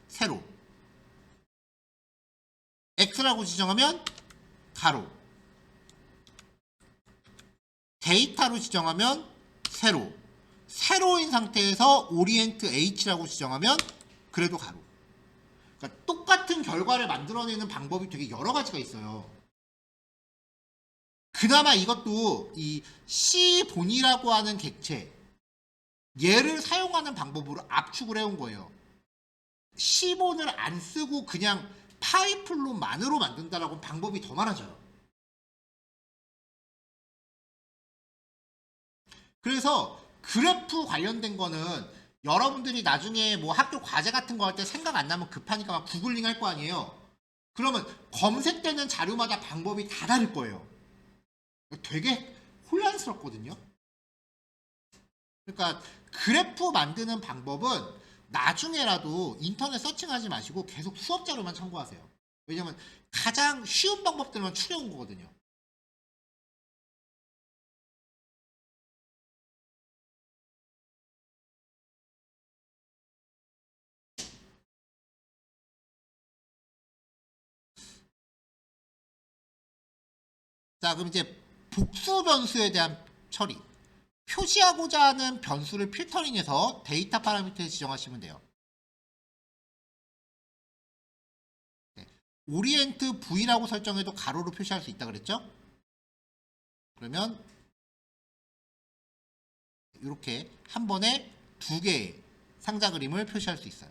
세로, X라고 지정하면 가로, 데이터로 지정하면 세로인 상태에서 오리엔트 H라고 지정하면 그래도 가로. 그러니까 똑같은 결과를 만들어내는 방법이 되게 여러 가지가 있어요. 그나마 이것도 이 C본이라고 하는 객체 얘를 사용하는 방법으로 압축을 해온 거예요. C본을 안 쓰고 그냥 파이플로만으로 만든다라고 방법이 더 많아져요. 그래서 그래프 관련된 거는 여러분들이 나중에 뭐 학교 과제 같은 거 할 때 생각 안 나면 급하니까 막 구글링 할 거 아니에요. 그러면 검색되는 자료마다 방법이 다 다를 거예요. 되게 혼란스럽거든요. 그러니까 그래프 만드는 방법은 나중에라도 인터넷 서칭하지 마시고 계속 수업 자료만 참고하세요. 왜냐면 가장 쉬운 방법들만 추려온 거거든요. 자, 그럼 이제 복수 변수에 대한 처리. 표시하고자 하는 변수를 필터링해서 데이터 파라미터에 지정하시면 돼요. 네. 오리엔트 V라고 설정해도 가로로 표시할 수 있다 그랬죠? 그러면 이렇게 한 번에 두 개의 상자 그림을 표시할 수 있어요.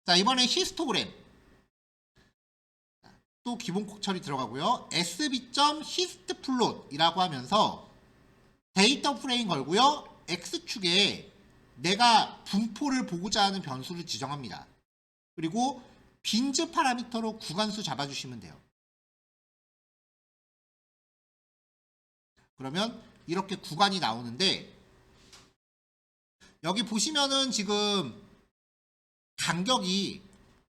자, 이번에 히스토그램. 또 기본 콕 처리 들어가고요. sb.histplot이라고 하면서 데이터 프레임 걸고요. x축에 내가 분포를 보고자 하는 변수를 지정합니다. 그리고 빈즈 파라미터로 구간수 잡아주시면 돼요. 그러면 이렇게 구간이 나오는데 여기 보시면은 지금 간격이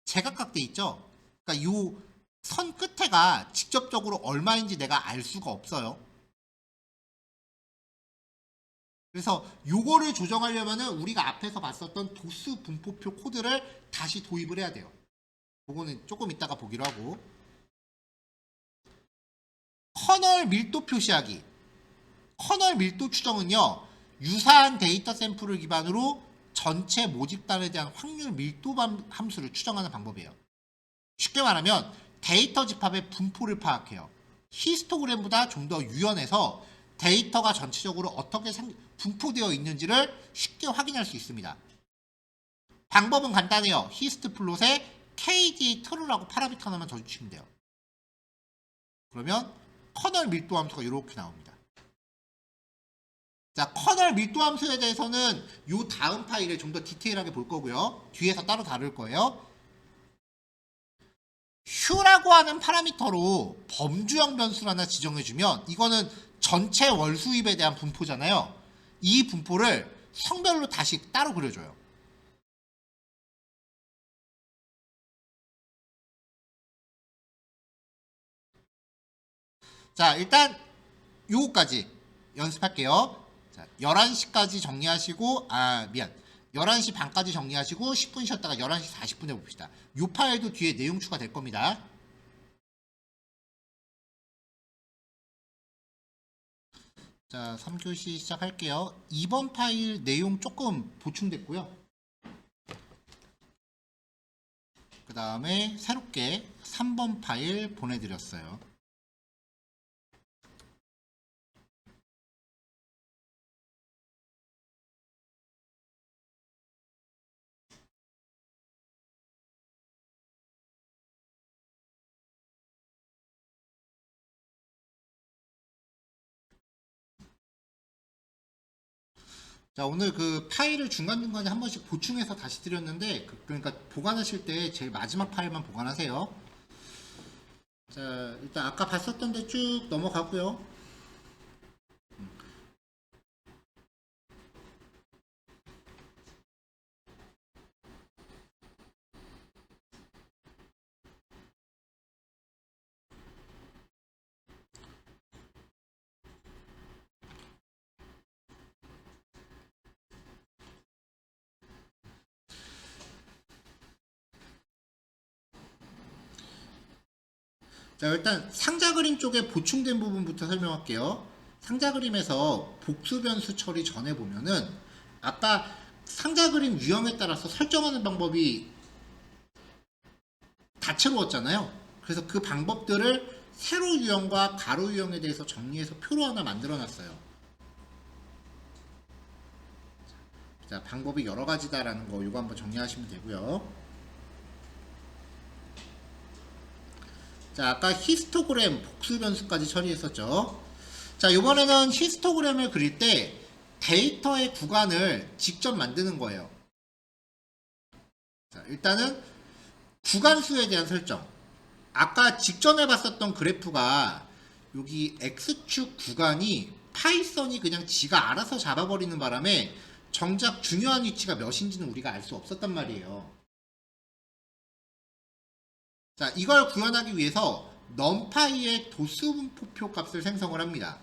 제각각 돼 있죠. 그러니까 요 선 끝에가 직접적으로 얼마인지 내가 알 수가 없어요. 그래서 요거를 조정하려면은 우리가 앞에서 봤었던 도수 분포표 코드를 다시 도입을 해야 돼요. 그거는 조금 이따가 보기로 하고. 커널 밀도 표시하기. 커널 밀도 추정은요, 유사한 데이터 샘플을 기반으로 전체 모집단에 대한 확률 밀도 함수를 추정하는 방법이에요. 쉽게 말하면 데이터 집합의 분포를 파악해요. 히스토그램보다 좀 더 유연해서 데이터가 전체적으로 어떻게 분포되어 있는지를 쉽게 확인할 수 있습니다. 방법은 간단해요. 히스트플롯에 KD true라고 파라미터 하나만 더 주시면 돼요. 그러면 커널 밀도 함수가 이렇게 나옵니다. 자, 커널 밀도 함수에 대해서는 이 다음 파일에 좀 더 디테일하게 볼 거고요. 뒤에서 따로 다룰 거예요. 휴라고 하는 파라미터로 범주형 변수를 하나 지정해주면 이거는 전체 월 수입에 대한 분포잖아요. 이 분포를 성별로 다시 따로 그려줘요. 자, 일단 요거까지 연습할게요. 자, 11시까지 정리하시고 11시 반까지 정리하시고 10분 쉬었다가 11시 40분에 봅시다. 요 파일도 뒤에 내용 추가될 겁니다. 자, 3교시 시작할게요. 2번 파일 내용 조금 보충됐고요. 그 다음에 새롭게 3번 파일 보내드렸어요. 자, 오늘 그 파일을 중간중간에 한 번씩 보충해서 다시 드렸는데, 그러니까 보관하실 때 제일 마지막 파일만 보관하세요. 자, 일단 아까 봤었던 데 쭉 넘어가고요. 자, 일단 상자 그림 쪽에 보충된 부분부터 설명할게요. 상자 그림에서 복수 변수 처리 전에 보면은 아까 상자 그림 유형에 따라서 설정하는 방법이 다채로웠잖아요. 그래서 그 방법들을 세로 유형과 가로 유형에 대해서 정리해서 표로 하나 만들어 놨어요. 자, 방법이 여러 가지다라는 거 이거 한번 정리하시면 되고요. 자, 아까 히스토그램 복수 변수까지 처리했었죠. 자, 이번에는 히스토그램을 그릴 때 데이터의 구간을 직접 만드는 거예요. 자, 일단은 구간수에 대한 설정. 아까 직전에 봤었던 그래프가 여기 X축 구간이 파이썬이 그냥 지가 알아서 잡아버리는 바람에 정작 중요한 위치가 몇인지는 우리가 알 수 없었단 말이에요. 자, 이걸 구현하기 위해서 numPy의 도수분포표 값을 생성을 합니다.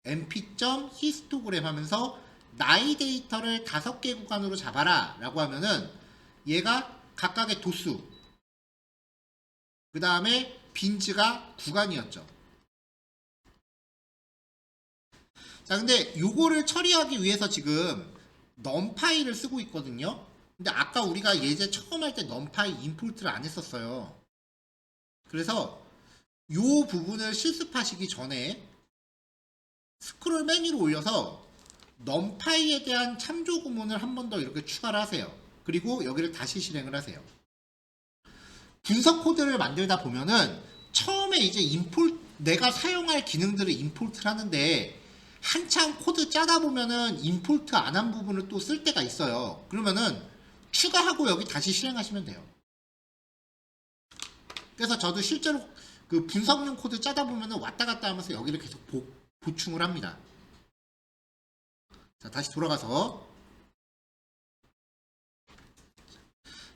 np.histogram 하면서 나의 데이터를 5개 구간으로 잡아라 라고 하면은 얘가 각각의 도수 그 다음에 빈즈가 구간이었죠. 자, 근데 요거를 처리하기 위해서 지금 num파이를 쓰고 있거든요. 근데 아까 우리가 예제 처음 할 때 num파이 임포트를 안 했었어요. 그래서 요 부분을 실습하시기 전에 스크롤 메뉴로 올려서 num파이에 대한 참조 구문을 한 번 더 이렇게 추가를 하세요. 그리고 여기를 다시 실행을 하세요. 분석 코드를 만들다 보면은 처음에 이제 내가 사용할 기능들을 임포트를 하는데 한참 코드 짜다 보면은 임포트 안 한 부분을 또 쓸 때가 있어요. 그러면은 추가하고 여기 다시 실행하시면 돼요. 그래서 저도 실제로 그 분석용 코드 짜다 보면은 왔다 갔다 하면서 여기를 계속 보충을 합니다. 자, 다시 돌아가서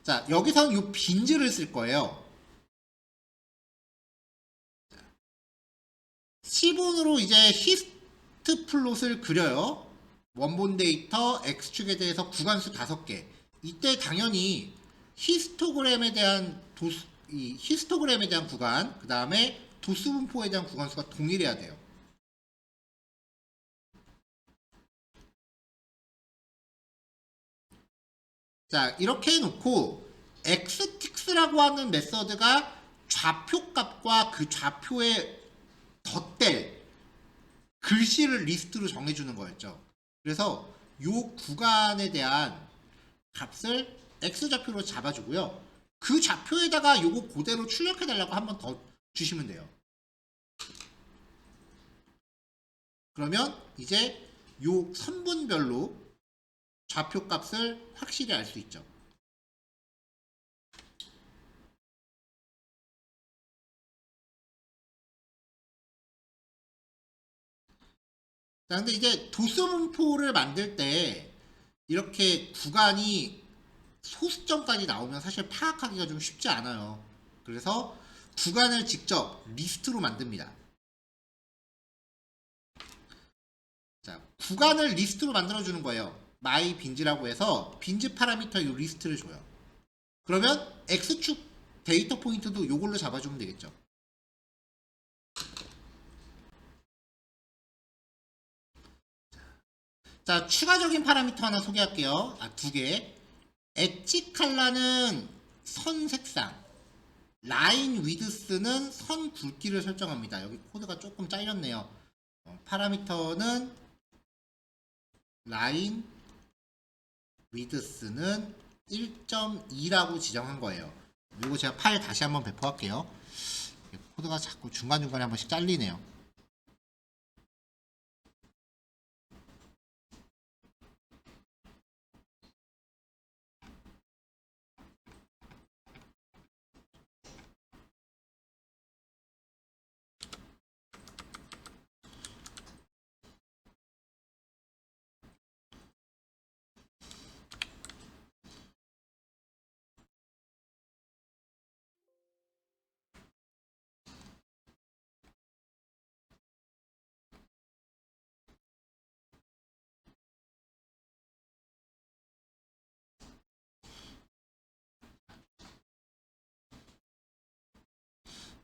자, 여기서는 이 빈즈를 쓸 거예요. C본으로 이제 히스트 플롯을 그려요. 원본 데이터 X축에 대해서 구간수 5개. 이때 당연히 히스토그램에 대한 히스토그램에 대한 구간, 그 다음에 도수 분포에 대한 구간수가 동일해야 돼요. 자, 이렇게 해놓고 xtix라고 하는 메서드가 좌표값과 그 좌표에 덧댈 글씨를 리스트로 정해주는 거였죠. 그래서 이 구간에 대한 값을 x좌표로 잡아주고요. 그 좌표에다가 요거 그대로 출력해달라고 한 번 더 주시면 돼요. 그러면 이제 요 선분별로 좌표 값을 확실히 알 수 있죠. 자, 근데 이제 도수 분포를 만들 때 이렇게 구간이 소수점까지 나오면 사실 파악하기가 좀 쉽지 않아요. 그래서 구간을 직접 리스트로 만듭니다. 자, 구간을 리스트로 만들어주는 거예요. my 빈즈라고 해서 빈즈 파라미터 이 리스트를 줘요. 그러면 X축 데이터 포인트도 이걸로 잡아주면 되겠죠. 자, 추가적인 파라미터 하나 소개할게요. 2개. 엣지 컬러는 선 색상, 라인 위드스는 선 굵기를 설정합니다. 여기 코드가 조금 잘렸네요. 파라미터는 라인 위드스는 1.2라고 지정한 거예요. 그리고 제가 파일 다시 한번 배포할게요. 코드가 자꾸 중간중간에 한 번씩 잘리네요.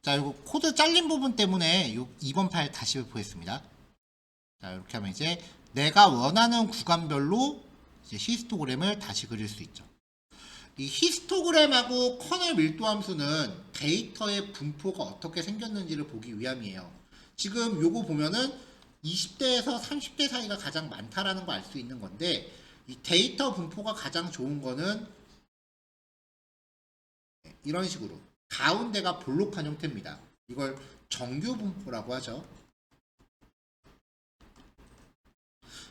자, 이거 코드 잘린 부분 때문에 이 2번 파일 다시 배포했습니다. 자, 이렇게 하면 이제 내가 원하는 구간별로 이제 히스토그램을 다시 그릴 수 있죠. 이 히스토그램하고 커널 밀도 함수는 데이터의 분포가 어떻게 생겼는지를 보기 위함이에요. 지금 요거 보면은 20대에서 30대 사이가 가장 많다라는 거 알 수 있는 건데, 이 데이터 분포가 가장 좋은 거는 이런 식으로 가운데가 볼록한 형태입니다. 이걸 정규 분포라고 하죠.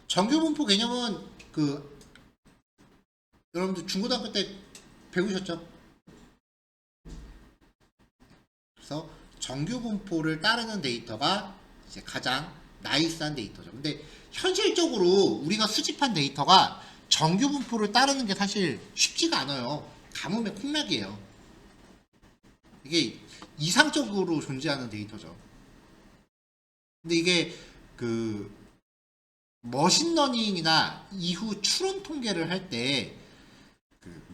정규 분포 개념은 여러분들 중고등학교 때 배우셨죠? 그래서 정규 분포를 따르는 데이터가 이제 가장 나이스한 데이터죠. 근데 현실적으로 우리가 수집한 데이터가 정규 분포를 따르는 게 사실 쉽지가 않아요. 가뭄의 콩락이에요. 이게 이상적으로 존재하는 데이터죠. 근데 이게 머신러닝이나 이후 추론 통계를 할 때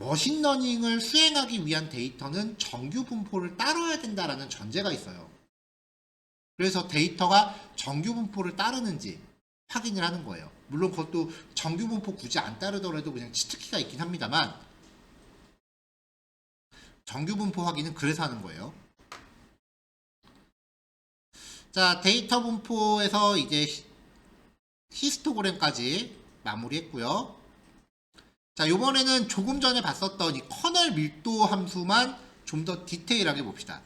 머신러닝을 수행하기 위한 데이터는 정규 분포를 따라야 된다라는 전제가 있어요. 그래서 데이터가 정규 분포를 따르는지 확인을 하는 거예요. 물론 그것도 정규 분포 굳이 안 따르더라도 그냥 치트키가 있긴 합니다만, 정규 분포 확인은 그래서 하는 거예요. 자, 데이터 분포에서 이제 히스토그램까지 마무리했고요. 자, 요번에는 조금 전에 봤었던 이 커널 밀도 함수만 좀 더 디테일하게 봅시다.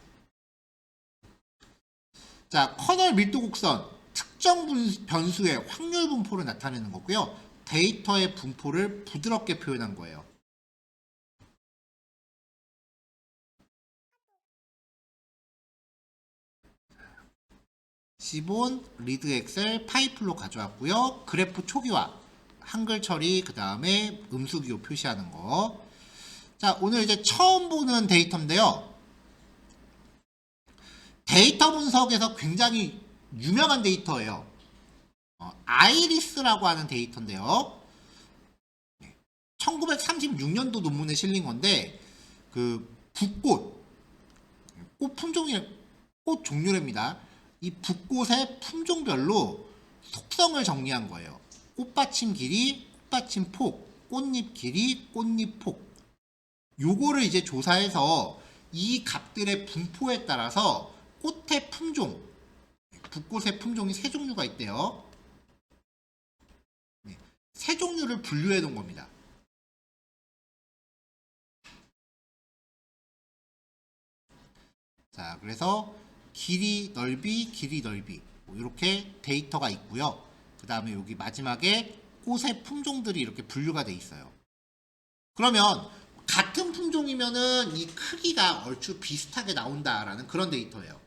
자, 커널 밀도 곡선, 특정 변수의 확률 분포를 나타내는 거고요. 데이터의 분포를 부드럽게 표현한 거예요. 시본, 리드 엑셀, 파이플로 가져왔고요. 그래프 초기화, 한글 처리, 그 다음에 음수 기호 표시하는 거. 자, 오늘 이제 처음 보는 데이터인데요. 데이터 분석에서 굉장히 유명한 데이터예요. 아이리스라고 하는 데이터인데요. 1936년도 논문에 실린 건데, 그 붓꽃, 꽃 품종이, 꽃 종류랍니다. 이 붓꽃의 품종별로 속성을 정리한 거예요. 꽃받침 길이, 꽃받침 폭, 꽃잎 길이, 꽃잎 폭. 요거를 이제 조사해서 이 값들의 분포에 따라서 꽃의 품종, 붓꽃의 품종이 세 종류가 있대요. 세 종류를 분류해 놓은 겁니다. 자, 그래서 길이 넓이, 길이 넓이 이렇게 데이터가 있고요. 그 다음에 여기 마지막에 꽃의 품종들이 이렇게 분류가 돼 있어요. 그러면 같은 품종이면은 이 크기가 얼추 비슷하게 나온다라는 그런 데이터예요.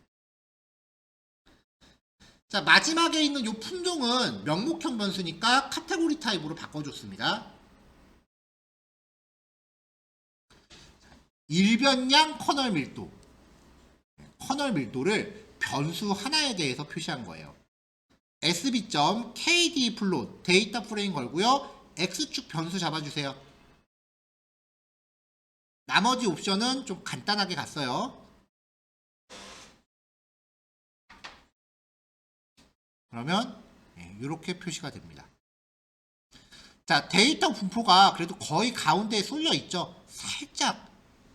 자, 마지막에 있는 이 품종은 명목형 변수니까 카테고리 타입으로 바꿔줬습니다. 일변량 커널 밀도. 커널 밀도를 변수 하나에 대해서 표시한 거예요. sb.kd 플롯 데이터 프레임 걸고요. x축 변수 잡아주세요. 나머지 옵션은 좀 간단하게 갔어요. 그러면 이렇게 표시가 됩니다. 자, 데이터 분포가 그래도 거의 가운데에 쏠려 있죠. 살짝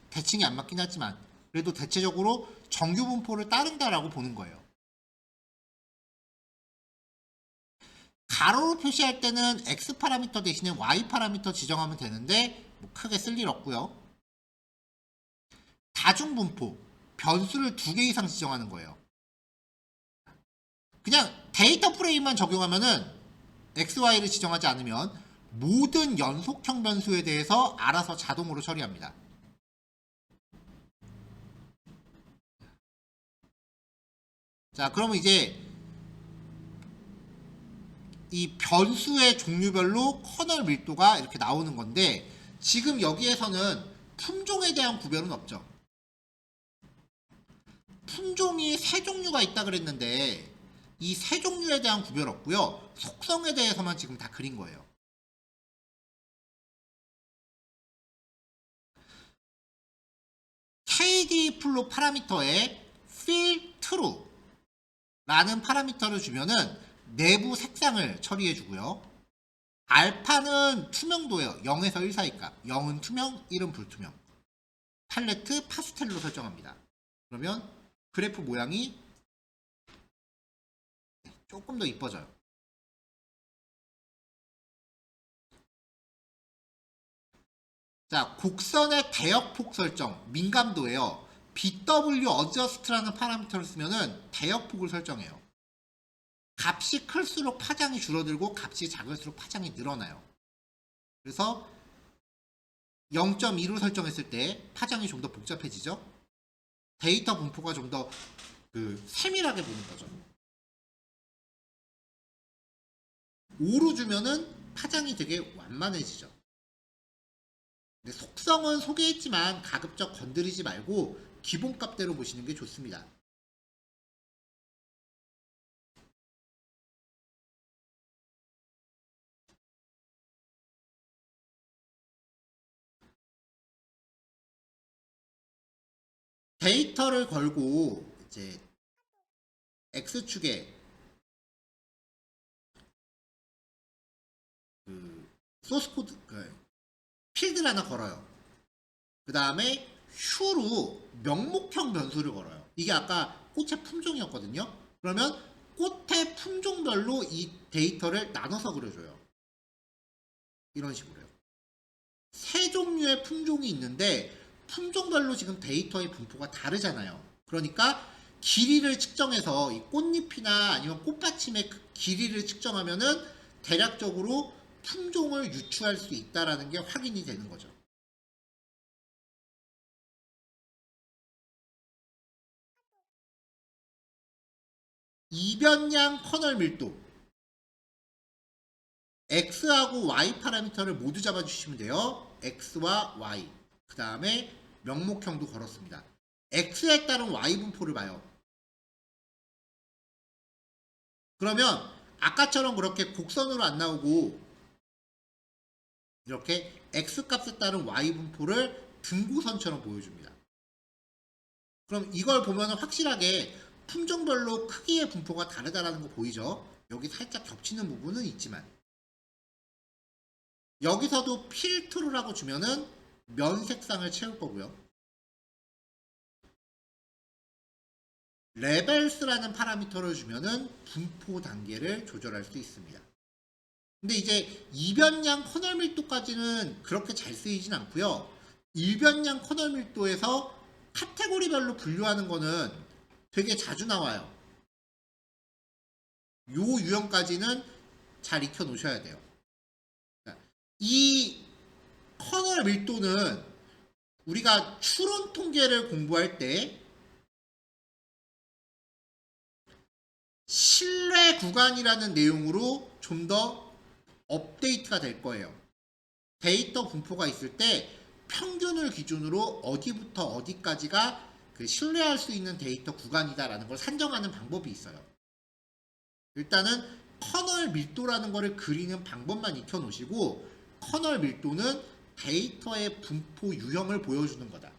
대칭이 안 맞긴 하지만 그래도 대체적으로 정규 분포를 따른다라고 보는 거예요. 가로로 표시할 때는 x 파라미터 대신에 y 파라미터 지정하면 되는데 뭐 크게 쓸 일 없고요. 다중 분포, 변수를 2개 이상 지정하는 거예요. 그냥 데이터 프레임만 적용하면은 XY를 지정하지 않으면 모든 연속형 변수에 대해서 알아서 자동으로 처리합니다. 자, 그러면 이제 이 변수의 종류별로 커널 밀도가 이렇게 나오는 건데 지금 여기에서는 품종에 대한 구별은 없죠. 품종이 세 종류가 있다 그랬는데 이 세 종류에 대한 구별 없고요. 속성에 대해서만 지금 다 그린 거예요. KD 플로 파라미터에 fill true 라는 파라미터를 주면은 내부 색상을 처리해 주고요. 알파는 투명도예요. 0에서 1 사이 값. 0은 투명, 1은 불투명. 팔레트 파스텔로 설정합니다. 그러면 그래프 모양이 조금 더 이뻐져요. 자, 곡선의 대역폭 설정, 민감도예요. BW adjust라는 파라미터를 쓰면은 대역폭을 설정해요. 값이 클수록 파장이 줄어들고 값이 작을수록 파장이 늘어나요. 그래서 0.2로 설정했을 때 파장이 좀 더 복잡해지죠. 데이터 분포가 좀 더 세밀하게 보는 거죠. 5로 주면은 파장이 되게 완만해지죠. 근데 속성은 소개했지만 가급적 건드리지 말고 기본값대로 보시는 게 좋습니다. 데이터를 걸고 이제 X축에 그 소스 코드 필드를 하나 걸어요. 그 다음에 휴로 명목형 변수를 걸어요. 이게 아까 꽃의 품종이었거든요. 그러면 꽃의 품종별로 이 데이터를 나눠서 그려줘요. 이런 식으로요. 세 종류의 품종이 있는데 품종별로 지금 데이터의 분포가 다르잖아요. 그러니까 길이를 측정해서 이 꽃잎이나 아니면 꽃받침의 길이를 측정하면은 대략적으로 품종을 유추할 수 있다라는 게 확인이 되는 거죠. 이변량 커널 밀도 X하고 Y 파라미터를 모두 잡아주시면 돼요. X와 Y 그 다음에 명목형도 걸었습니다. X에 따른 Y 분포를 봐요. 그러면 아까처럼 그렇게 곡선으로 안 나오고 이렇게 X값에 따른 Y 분포를 등고선처럼 보여줍니다. 그럼 이걸 보면 확실하게 품종별로 크기의 분포가 다르다는 거 보이죠? 여기 살짝 겹치는 부분은 있지만 여기서도 필트루라고 주면은 면 색상을 채울 거고요. 레벨스라는 파라미터를 주면은 분포 단계를 조절할 수 있습니다. 근데 이제 이변량 커널 밀도까지는 그렇게 잘 쓰이진 않고요. 일변량 커널 밀도에서 카테고리별로 분류하는 거는 되게 자주 나와요. 요 유형까지는 잘 익혀 놓으셔야 돼요. 이 커널 밀도는 우리가 추론 통계를 공부할 때 신뢰 구간이라는 내용으로 좀 더 업데이트가 될 거예요. 데이터 분포가 있을 때 평균을 기준으로 어디부터 어디까지가 그 신뢰할 수 있는 데이터 구간이다라는 걸 산정하는 방법이 있어요. 일단은 커널 밀도라는 거를 그리는 방법만 익혀 놓으시고 커널 밀도는 데이터의 분포 유형을 보여주는 거다.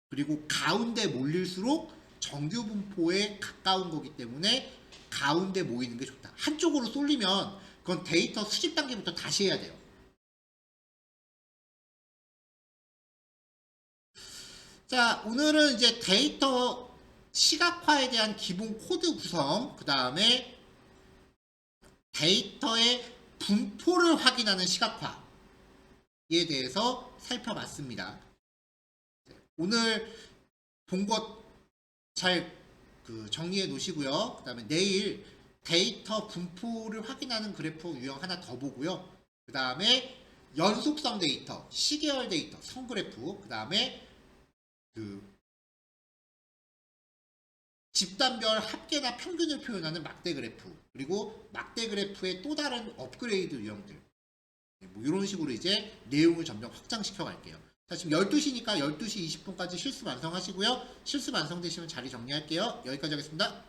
그리고 가운데 몰릴수록 정규 분포에 가까운 거기 때문에 가운데 모이는 게 좋다. 한쪽으로 쏠리면 그건 데이터 수집 단계부터 다시 해야 돼요. 자, 오늘은 이제 데이터 시각화에 대한 기본 코드 구성, 그 다음에 데이터의 분포를 확인하는 시각화에 대해서 살펴봤습니다. 오늘 본 것 잘 정리해 놓으시고요. 그 다음에 내일 데이터 분포를 확인하는 그래프 유형 하나 더 보고요. 그 다음에 연속성 데이터, 시계열 데이터, 선그래프, 그 다음에 집단별 합계나 평균을 표현하는 막대 그래프, 그리고 막대 그래프의 또 다른 업그레이드 유형들, 뭐 이런 식으로 이제 내용을 점점 확장시켜 갈게요. 자, 지금 12시니까 12시 20분까지 실습 완성하시고요. 실습 완성되시면 자리 정리할게요. 여기까지 하겠습니다.